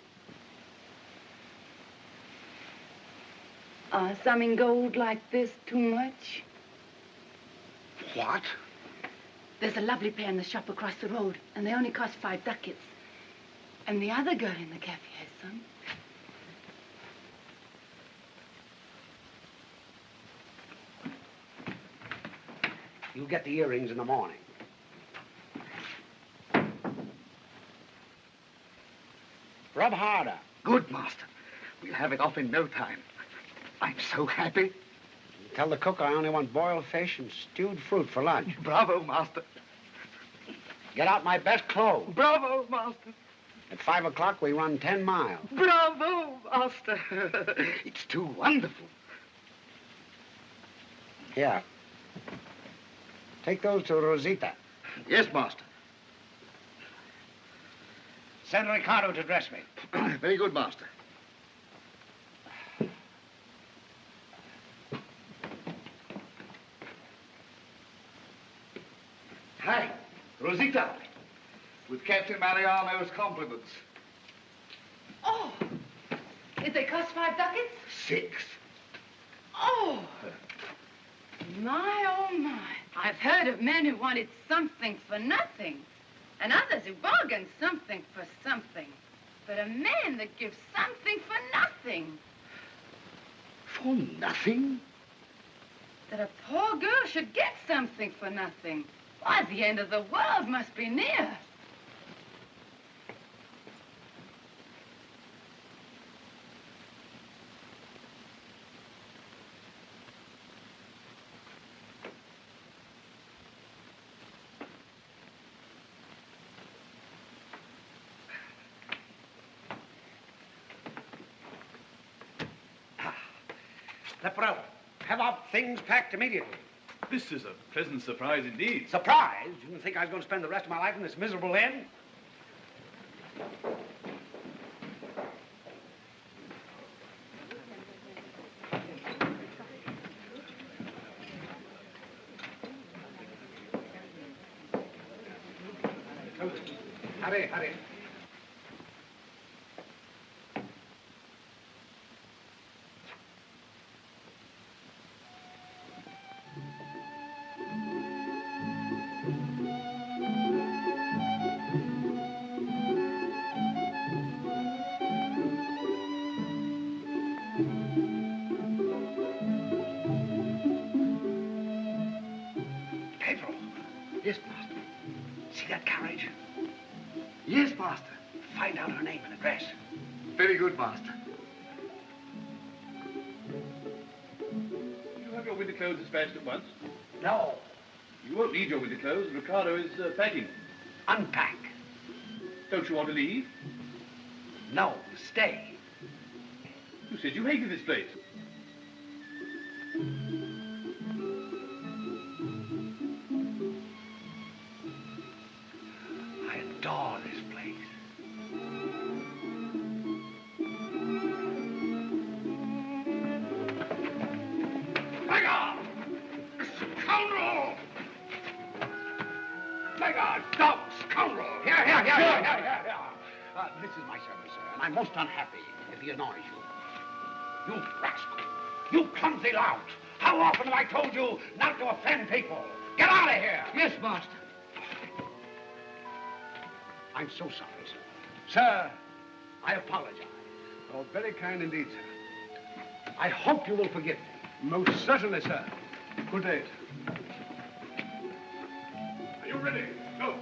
Some in gold like this too much? What? There's a lovely pair in the shop across the road, and they only cost 5 ducats. And the other girl in the cafe has some. You'll get the earrings in the morning. Rub harder. Good, master. We'll have it off in no time. I'm so happy. Tell the cook I only want boiled fish and stewed fruit for lunch. Bravo, master. Get out my best clothes. Bravo, master. At 5 o'clock, we run 10 miles. Bravo, master. It's too wonderful. Here. Take those to Rosita. Yes, master. Send Ricardo to dress me. Very good, master. Hi, Rosita. With Captain Mariano's compliments. Oh, did they cost 5 ducats? 6. Oh, my, oh, my. I've heard of men who wanted something for nothing, and others who bargained something for something. But a man that gives something for nothing. For nothing? That a poor girl should get something for nothing. Why, the end of the world must be near. Leporello, have our things packed immediately. This is a pleasant surprise indeed. Surprise? You didn't think I was going to spend the rest of my life in this miserable inn? Hurry, hurry. Yes, master. See that carriage? Yes, master. Find out her name and address. Very good, master. You have your winter clothes dispatched at once? No. You won't need your winter clothes. Ricardo is packing. Unpack. Don't you want to leave? No, stay. You said you hated this place. This is my servant, sir, and I'm most unhappy if he annoys you. You rascal! You clumsy lout! How often have I told you not to offend people? Get out of here! Yes, master. I'm so sorry, sir. Sir, I apologize. Oh, very kind indeed, sir. I hope you will forgive me. Most certainly, sir. Good day. Are you ready? Go.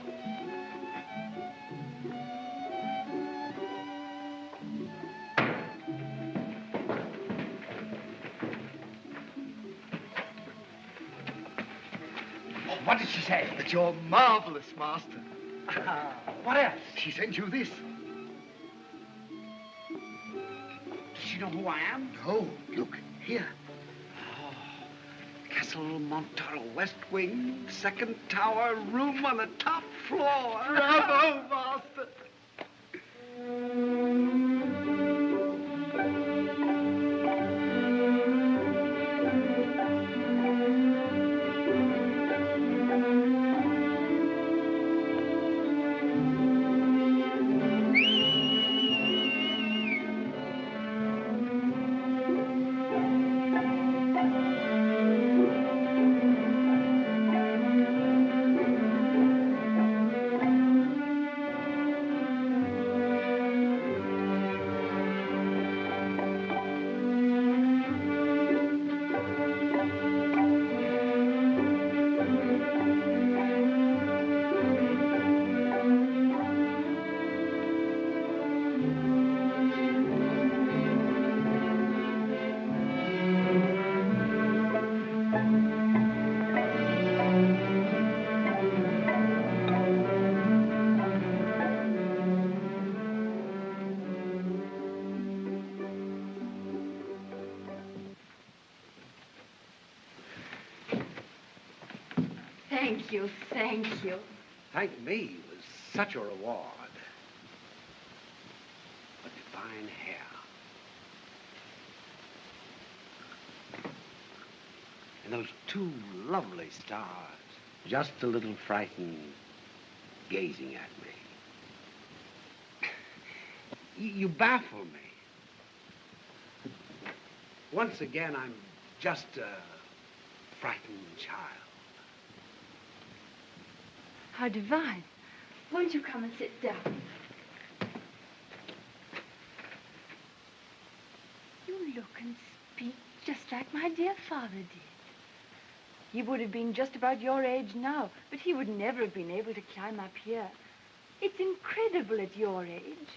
What did she say? That you're marvelous, Master. What else? She sent you this. Does she know who I am? No, look, here. Castle Montoro, West Wing, second tower, room on the top floor. Bravo, Master. Thank you, thank you. Thank me was such a reward. What divine hair. And those two lovely stars, just a little frightened, gazing at me. You baffle me. Once again, I'm just a frightened child. How divine. Won't you come and sit down? You look and speak just like my dear father did. He would have been just about your age now, but he would never have been able to climb up here. It's incredible at your age.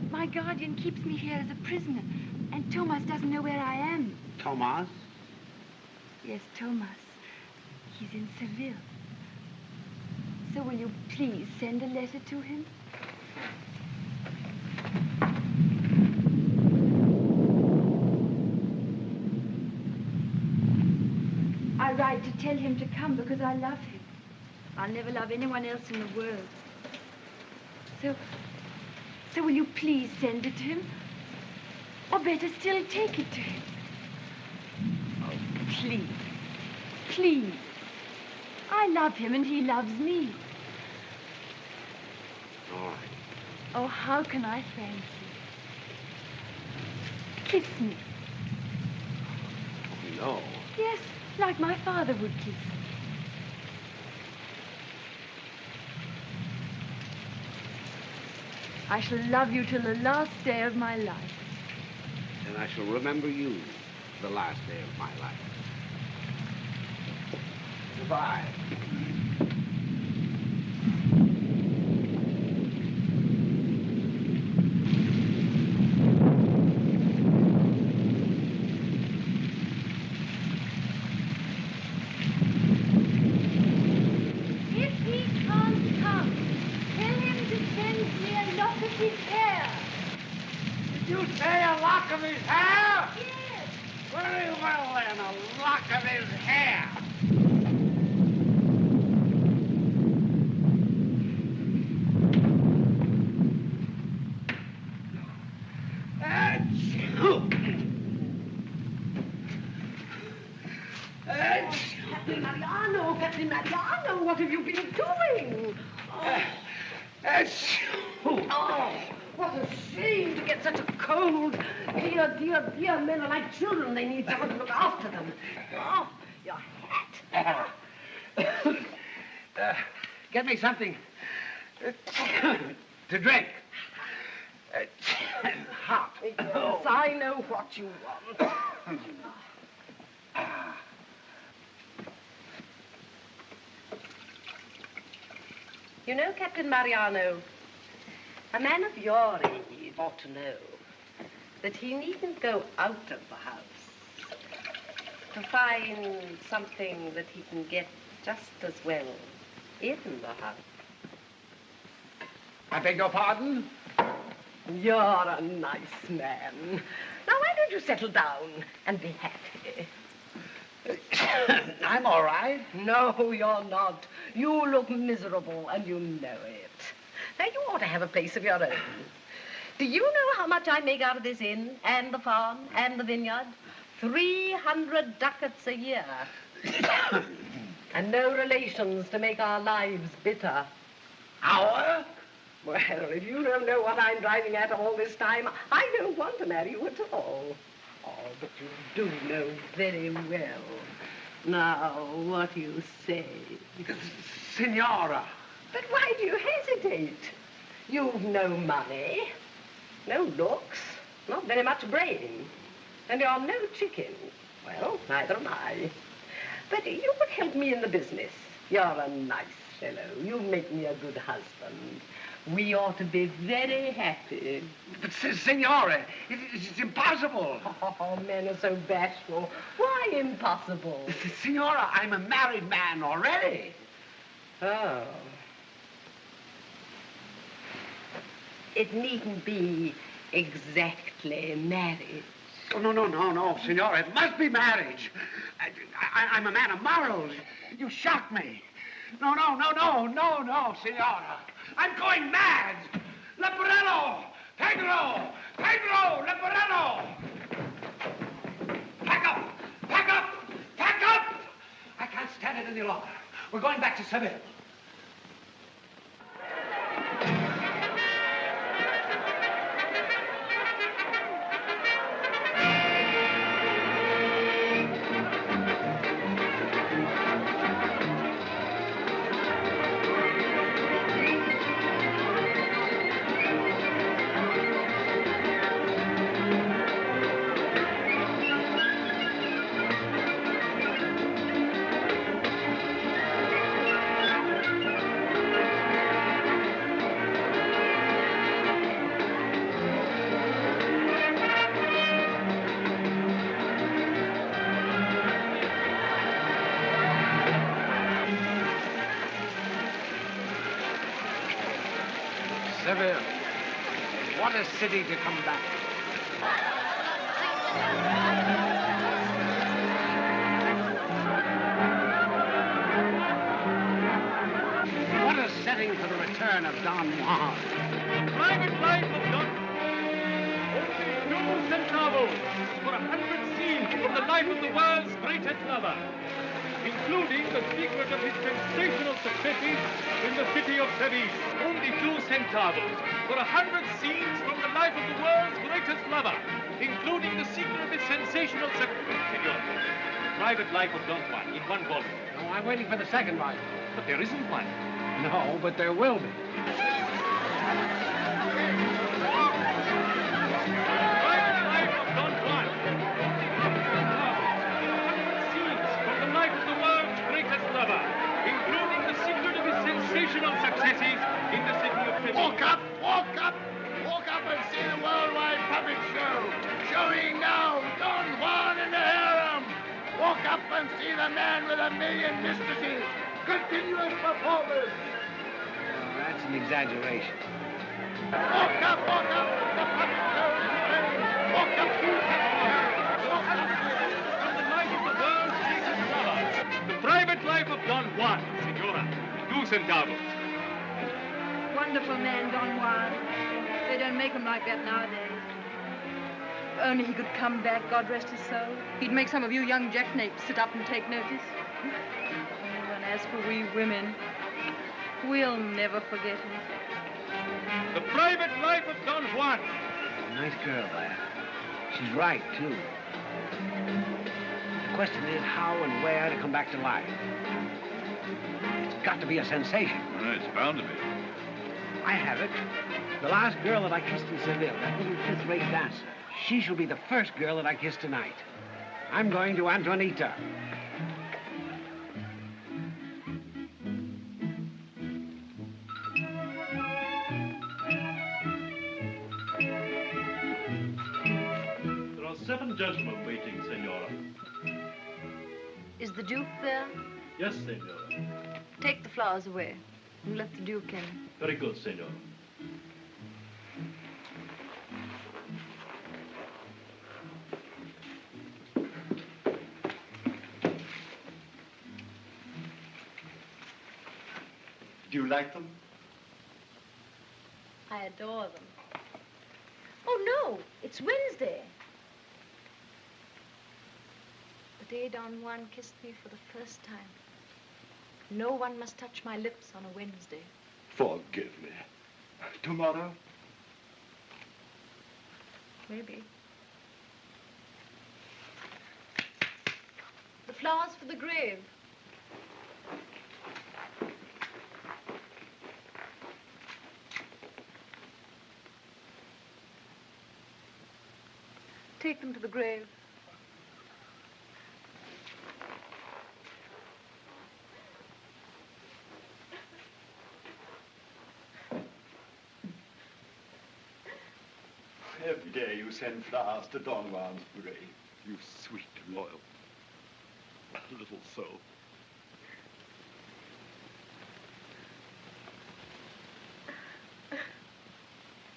My guardian keeps me here as a prisoner, and Thomas doesn't know where I am. Thomas? Yes, Thomas. He's in Seville. So will you please send a letter to him? I write to tell him to come because I love him. I'll never love anyone else in the world. So will you please send it to him? Or better still, take it to him. Oh, please. Please. I love him and he loves me. All right. Oh, how can I thank you? Kiss me. Oh, no. Yes, like my father would kiss me. I shall love you till the last day of my life. And I shall remember you the last day of my life. Goodbye. If he can't come, tell him to send me a lock of his hair. Did you say a lock of his hair? Yes. Very well, then, a lock of his hair. Captain Mariano, what have you been doing? Oh, what a shame to get such a cold. Dear, dear, dear, men are like children. They need someone to look after them. Oh, your hat. Get me something to drink. Hot. Yes, I know what you want. You know, Captain Mariano, a man of your age ought to know that he needn't go out of the house to find something that he can get just as well in the house. I beg your pardon? You're a nice man. Now, why don't you settle down and be happy? I'm all right. No, you're not. You look miserable, and you know it. Now, you ought to have a place of your own. Do you know how much I make out of this inn, and the farm, and the vineyard? 300 ducats a year. And no relations to make our lives bitter. Our? Well, if you don't know what I'm driving at all this time, I don't want to marry you at all. Oh, but you do know very well. Now, what do you say? Signora. But why do you hesitate? You've no money, no looks, not very much brain, and you're no chicken. Well, neither am I. But you would help me in the business. You're a nice fellow. You make me a good husband. We ought to be very happy. But, Signora, it's impossible. Oh, men are so bashful. Why impossible? Signora, I'm a married man already. Oh. It needn't be exactly marriage. Oh, no, Signora, it must be marriage. I'm a man of morals. You shock me. No, Signora. I'm going mad! Leporello! Pedro! Leporello! Pack up! I can't stand it any longer. We're going back to Seville. Seville. What a city to come back to. What a setting for the return of Don Juan. Private life of Don Only 2 centavos for 100 scenes from the life of the world's greatest lover, including the secret of his sensational successes in the city of Seville. Only 2 centavos for 100 scenes from the life of the world's greatest lover, including the secret of his sensational success. Senor, Private Life of Don Juan in 1 volume. No, I'm waiting for the second volume. But there isn't one. No, but there will be. Private Life of Don Juan. 100 scenes from the life of the world's greatest lover, including the secret of his sensational successes in the city of Seville. Walk up and see the worldwide puppet show. Showing now Don Juan and the harem. Walk up and see the man with 1,000,000 mistresses. Continuous performance. Oh, that's an exaggeration. Walk up. The puppet show is ready. Walk up. From the life of the world's greatest lover, the Private Life of Don Juan, Senora. 2 centavos. Wonderful man, Don Juan. They don't make him like that nowadays. If only he could come back, God rest his soul. He'd make some of you young jackanapes sit up and take notice. Oh, and as for we women, We'll never forget him. The private life of Don Juan. Nice girl, there. She's right, too. The question is how and where to come back to life. It's got to be a sensation. Well, it's bound to be. I have it. The last girl that I kissed in Seville, that little fifth-rate dancer, she shall be the first girl that I kiss tonight. I'm going to Antonita. There are 7 gentlemen waiting, Senora. Is the Duke there? Yes, Senora. Take the flowers away and let the Duke in. Very good, Senora. Do you like them? I adore them. Oh, no, it's Wednesday. The day Don Juan kissed me for the first time. No one must touch my lips on a Wednesday. Forgive me. Tomorrow? Maybe. The flowers for the grave. Take them to the grave. Every day you send flowers to Don Juan's grave. You sweet, loyal little soul.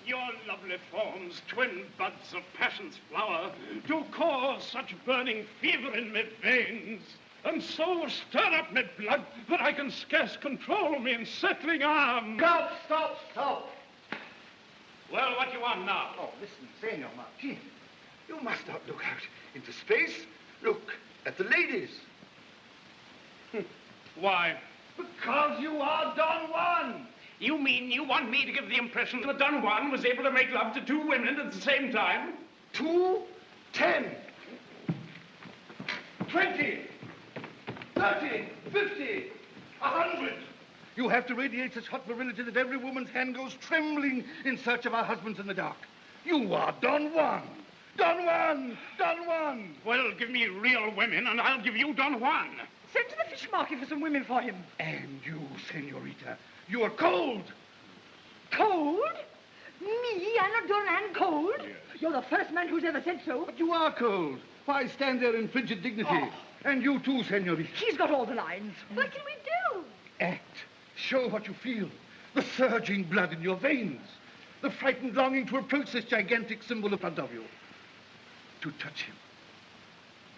Your lovely forms, twin buds of passion's flower, do cause such burning fever in me veins, and so stir up me blood that I can scarce control me encircling arm. Stop! Well, what you want now? Oh, listen, Senor Martin. You must not look out into space. Look at the ladies. Why? Because you are Don Juan. You mean you want me to give the impression that Don Juan was able to make love to 2 women at the same time? 2, 10, 20, 30, 50, 100. You have to radiate such hot virility that every woman's hand goes trembling in search of her husbands in the dark. You are Don Juan. Don Juan! Don Juan! Well, give me real women, and I'll give you Don Juan. Send to the fish market for some women for him. And you, senorita, you are cold. Cold? Me, Anna Doran, cold? Yes. You're the first man who's ever said so. But you are cold. Why stand there in frigid dignity? Oh. And you too, senorita. He's got all the lines. What can we do? Act. Show what you feel. The surging blood in your veins. The frightened longing to approach this gigantic symbol in front of you. To touch him.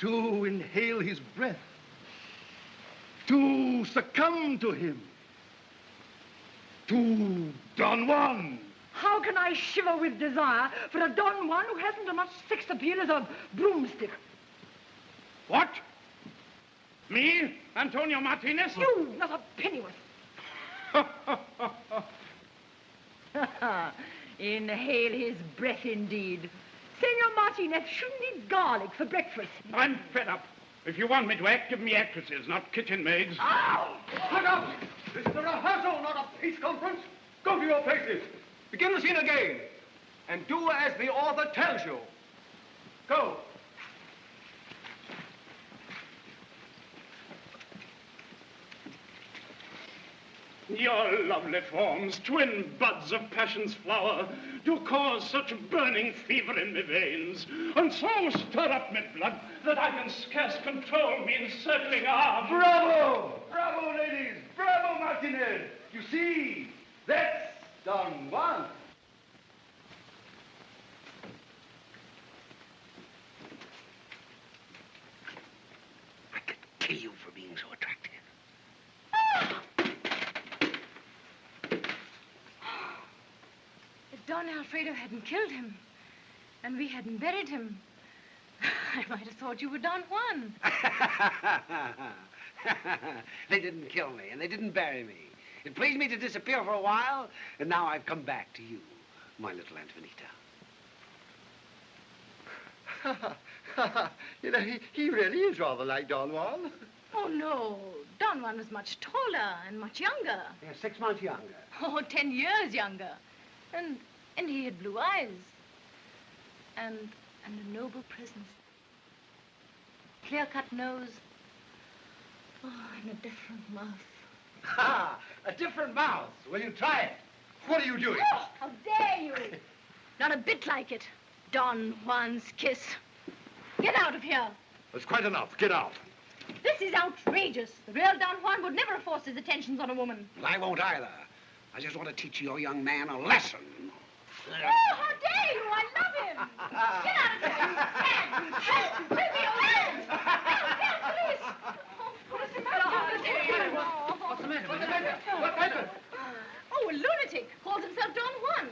To inhale his breath. To succumb to him. To Don Juan. How can I shiver with desire for a Don Juan who hasn't as much sex appeal as a broomstick? What? Me, Antonio Martinez? You, not a pennyworth. Inhale his breath, indeed. Senor Martinez shouldn't eat garlic for breakfast. I'm fed up. If you want me to act, give me actresses, not kitchen maids. Ow! Hug up! This is a rehearsal, not a peace conference. Go to your places. Begin the scene again. And do as the author tells you. Go. Your lovely forms, twin buds of passion's flower, do cause such burning fever in me veins, and so stir up me blood that I can scarce control me encircling arm. Bravo! Bravo, ladies! Bravo, Martinez! You see, that's Don Juan. I could kill you for being so attractive. If Don Alfredo hadn't killed him, and we hadn't buried him, I might have thought you were Don Juan. They didn't kill me, and they didn't bury me. It pleased me to disappear for a while, and now I've come back to you, my little Antonita. You know, he really is rather like Don Juan. Oh, no. Don Juan was much taller and much younger. Yeah, 6 months younger. Oh, 10 years younger. And he had blue eyes. And a noble presence. Clear-cut nose. Oh, and a different mouth. Ha! A different mouth. Will you try it? What are you doing? Oh, how dare you! Not a bit like it. Don Juan's kiss. Get out of here. That's quite enough. Get out. This is outrageous. The real Don Juan would never have forced his attentions on a woman. Well, I won't either. I just want to teach your young man a lesson. Oh, how dare you! I love him! Get out of here, you cad! Help! Leave me alone! Help, please! Oh, what's the matter? What's the matter? What's the matter? What's the matter? Oh, a lunatic. Calls himself Don Juan.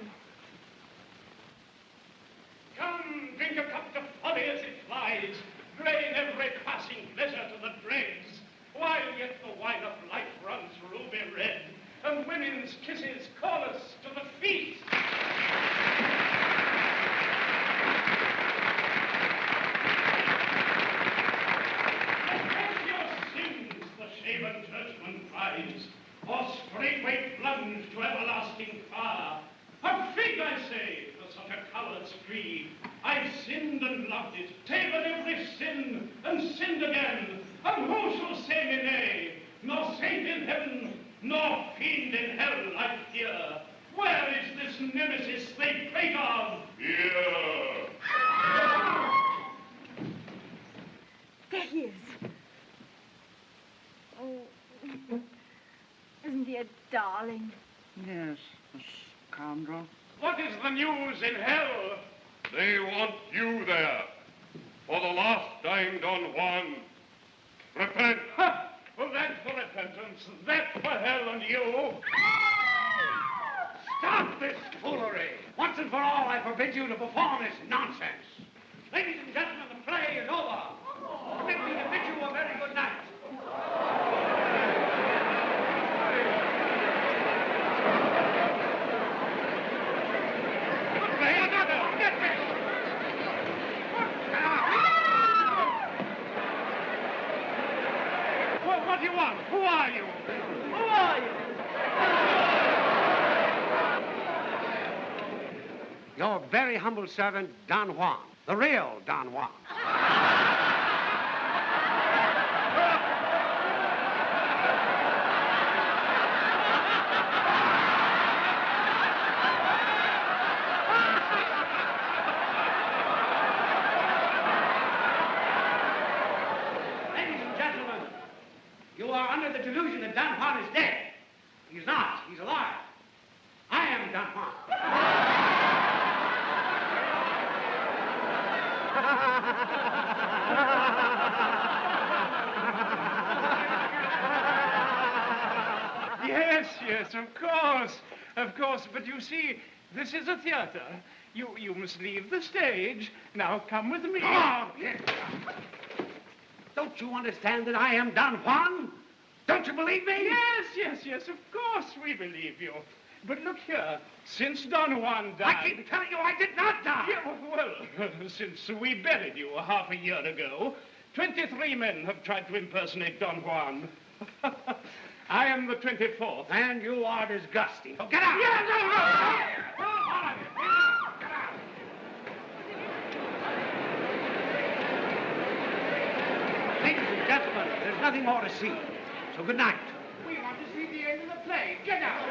Come, drink a cup of folly as it flies. Drain every passing pleasure to the dregs. While yet the wine of life runs ruby red, and women's kisses call us to the feast. Confess your sins, the shaven churchman cries, or straightway plunge to everlasting fire. A fig, I say, for such a coward's creed. I've sinned and loved it, taken every sin, and sinned again. And who shall say me nay? Nor saint in heaven, nor fiend in hell I fear. Where is this nemesis they prate of? Here. There he is. Oh, isn't he a darling? Yes, a scoundrel. What is the news in hell? They want you there. For the last time, Don Juan. Repent. Ha! Well, that for repentance, that for hell and you. Stop this foolery. Once and for all, I forbid you to perform this nonsense. Ladies and gentlemen, the play is over. Permit me to bid you a very good night. What do you want? Who are you? Who are you? Your very humble servant, Don Juan. The real Don Juan. Ladies and gentlemen, you are under the delusion that Don Juan is dead. He's not. He's alive. I am Don Juan. Yes, of course. But you see, this is a theater. You must leave the stage. Now come with me. Oh, yes. Don't you understand that I am Don Juan? Don't you believe me? Yes, of course we believe you. But look here, since Don Juan died... I keep telling you I did not die! Yeah, well, since we buried you half a year ago, 23 men have tried to impersonate Don Juan. I am the 24th. And you are disgusting. Oh, get out! Yeah, no! Ladies and gentlemen, there's nothing more to see. So good night. We want to see the end of the play. Get out!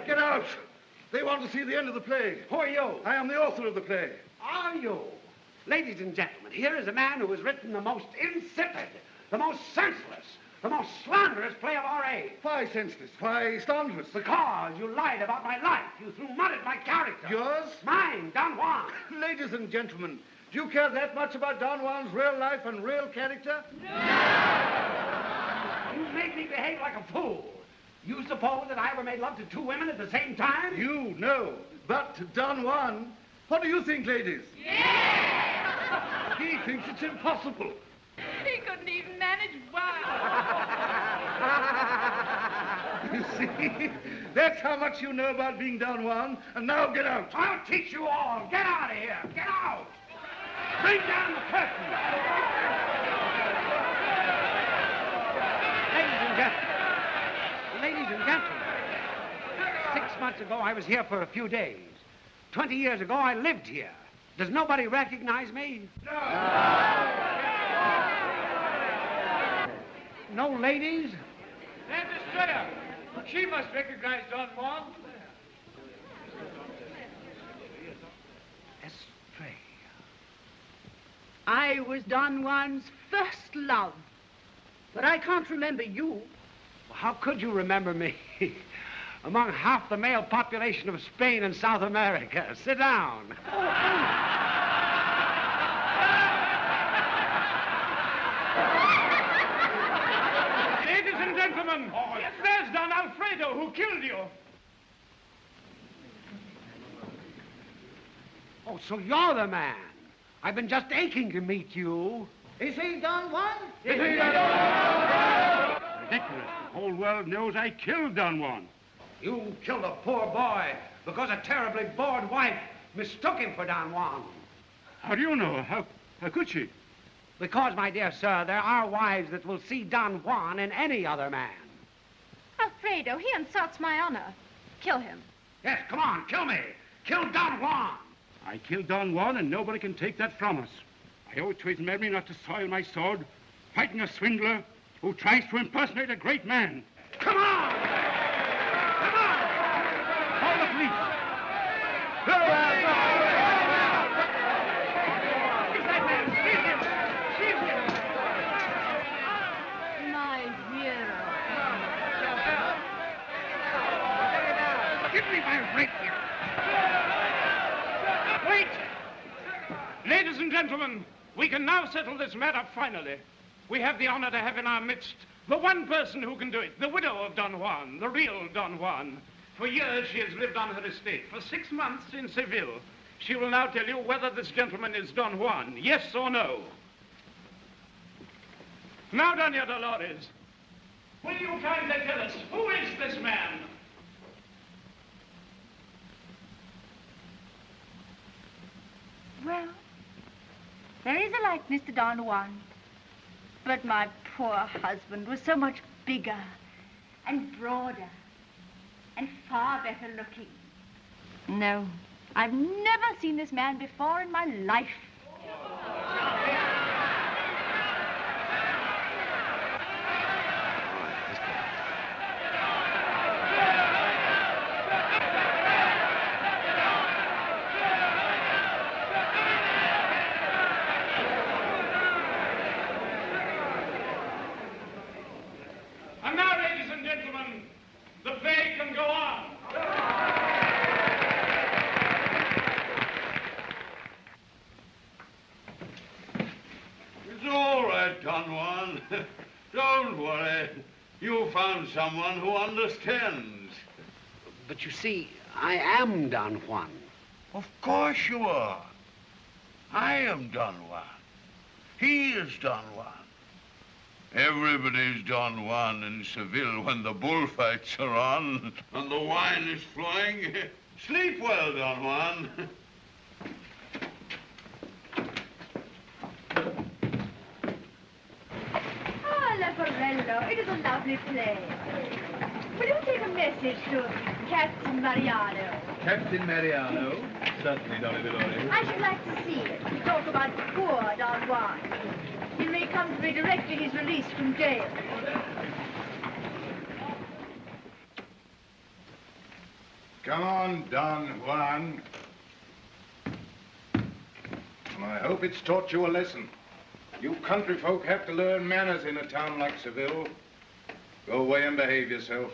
Get out! They want to see the end of the play. Who are you? I am the author of the play. Are you? Ladies and gentlemen, here is a man who has written the most insipid, the most senseless, the most slanderous play of our age. Why senseless? Why slanderous? Because you lied about my life. You threw mud at my character. Yours? Mine, Don Juan. Ladies and gentlemen, do you care that much about Don Juan's real life and real character? No! You made me behave like a fool. You suppose that I ever made love to 2 women at the same time? You, no. But Don Juan, what do you think, ladies? Yeah! He thinks it's impossible. He could couldn't even manage one. You see? That's how much you know about being Don Juan. And now get out. I'll teach you all. Get out of here. Get out. Bring down the curtain. Ladies and gentlemen, 6 months ago I was here for a few days. 20 years ago I lived here. Does nobody recognize me? No ladies? And Estrella. She must recognize Don Juan. I was Don Juan's first love. But I can't remember you. Well, how could you remember me? Among half the male population of Spain and South America. Sit down. Ladies and gentlemen, there's Don Alfredo who killed you. Oh, so you're the man. I've been just aching to meet you. Is he Don Juan? Is he Don Juan? Ridiculous. The whole world knows I killed Don Juan. You killed a poor boy because a terribly bored wife mistook him for Don Juan. How do you know? How could she? Because, my dear sir, there are wives that will see Don Juan in any other man. Alfredo, he insults my honor. Kill him. Yes, come on, kill me. Kill Don Juan. I killed Don Juan, and nobody can take that from us. I owe it to his memory not to soil my sword, fighting a swindler who tries to impersonate a great man. Come on! Come on! Call the police. Who's that man? Seize him! Seize him! My hero. Give me my rapier. Wait! Ladies and gentlemen, we can now settle this matter finally. We have the honor to have in our midst the one person who can do it, the widow of Don Juan, the real Don Juan. For years she has lived on her estate, for 6 months in Seville. She will now tell you whether this gentleman is Don Juan, yes or no. Now, Doña Dolores, will you kindly tell us, who is this man? Well, there is a likeness to Don Juan. But my poor husband was so much bigger and broader and far better looking. No, I've never seen this man before in my life. And now, ladies and gentlemen, the play can go on. It's all right, Don Juan. Don't worry. You found someone who understands. But you see, I am Don Juan. Of course you are. I am Don Juan. He is Don Juan. Everybody's Don Juan in Seville when the bullfights are on and the wine is flowing. Sleep well, Don Juan. Ah, Leporello, it is a lovely play. Will you take a message to Captain Mariano? Captain Mariano? Certainly, Donna Dolores. I should like to see it. Talk about poor Don Juan. He may come to me directly he's released from jail. Come on, Don Juan. I hope it's taught you a lesson. You country folk have to learn manners in a town like Seville. Go away and behave yourself.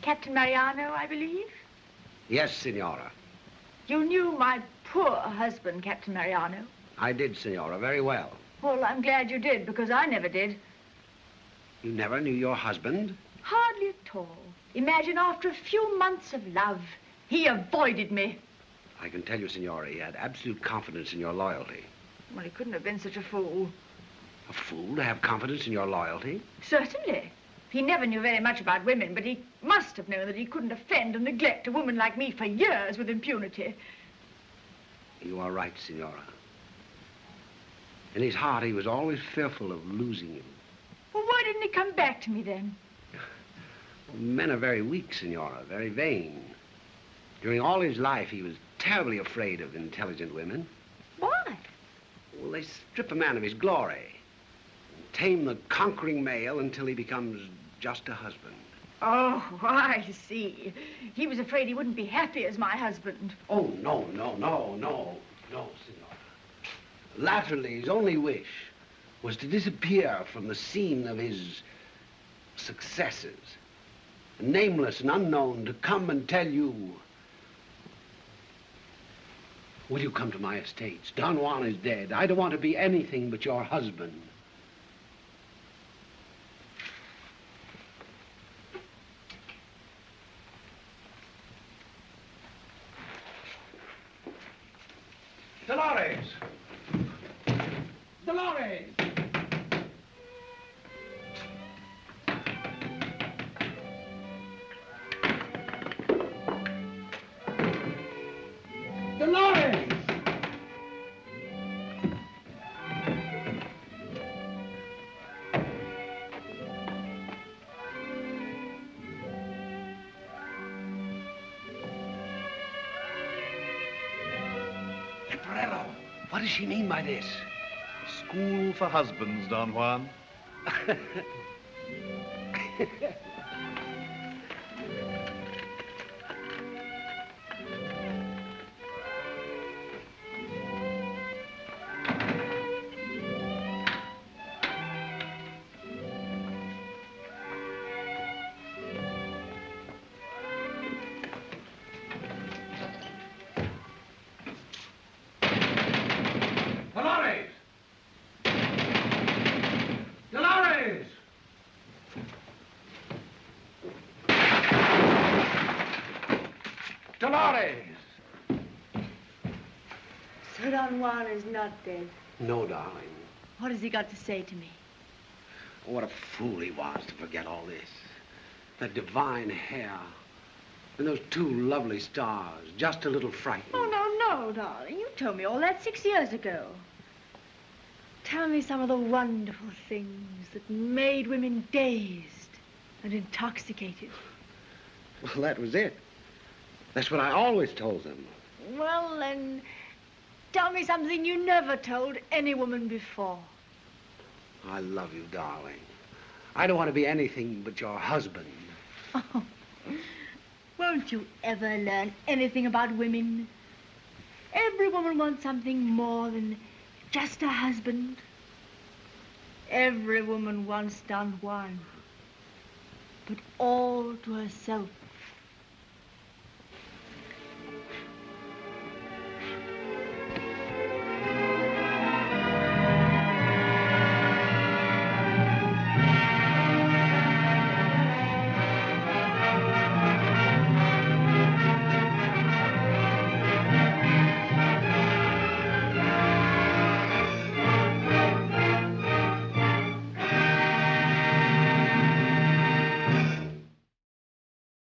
Captain Mariano, I believe? Yes, Signora. You knew my poor husband, Captain Mariano. I did, Signora, very well. Well, I'm glad you did, because I never did. You never knew your husband? Hardly at all. Imagine after a few months of love, he avoided me. I can tell you, Signora, he had absolute confidence in your loyalty. Well, he couldn't have been such a fool. A fool to have confidence in your loyalty? Certainly. He never knew very much about women, but he must have known that he couldn't offend and neglect a woman like me for years with impunity. You are right, Signora. In his heart, he was always fearful of losing you. Well, why didn't he come back to me then? Men are very weak, Signora, very vain. During all his life, he was terribly afraid of intelligent women. Why? Well, they strip a man of his glory and tame the conquering male until he becomes just a husband. Oh, I see. He was afraid he wouldn't be happy as my husband. Oh, no, Signora. Latterly, his only wish was to disappear from the scene of his successes. Nameless and unknown, to come and tell you, will you come to my estates? Don Juan is dead. I don't want to be anything but your husband. Dolores! Dolores! Dolores! Leporello, what does she mean by this? School for husbands, Don Juan. Dolores! So Don Juan is not dead. No, darling. What has he got to say to me? Oh, what a fool he was to forget all this. That divine hair. And those two lovely stars. Just a little frightened. Oh, no, darling. You told me all that 6 years ago. Tell me some of the wonderful things that made women dazed and intoxicated. Well, that was it. That's what I always told them. Well, then, tell me something you never told any woman before. I love you, darling. I don't want to be anything but your husband. Oh, won't you ever learn anything about women? Every woman wants something more than just a husband. Every woman wants Don Juan, but all to herself.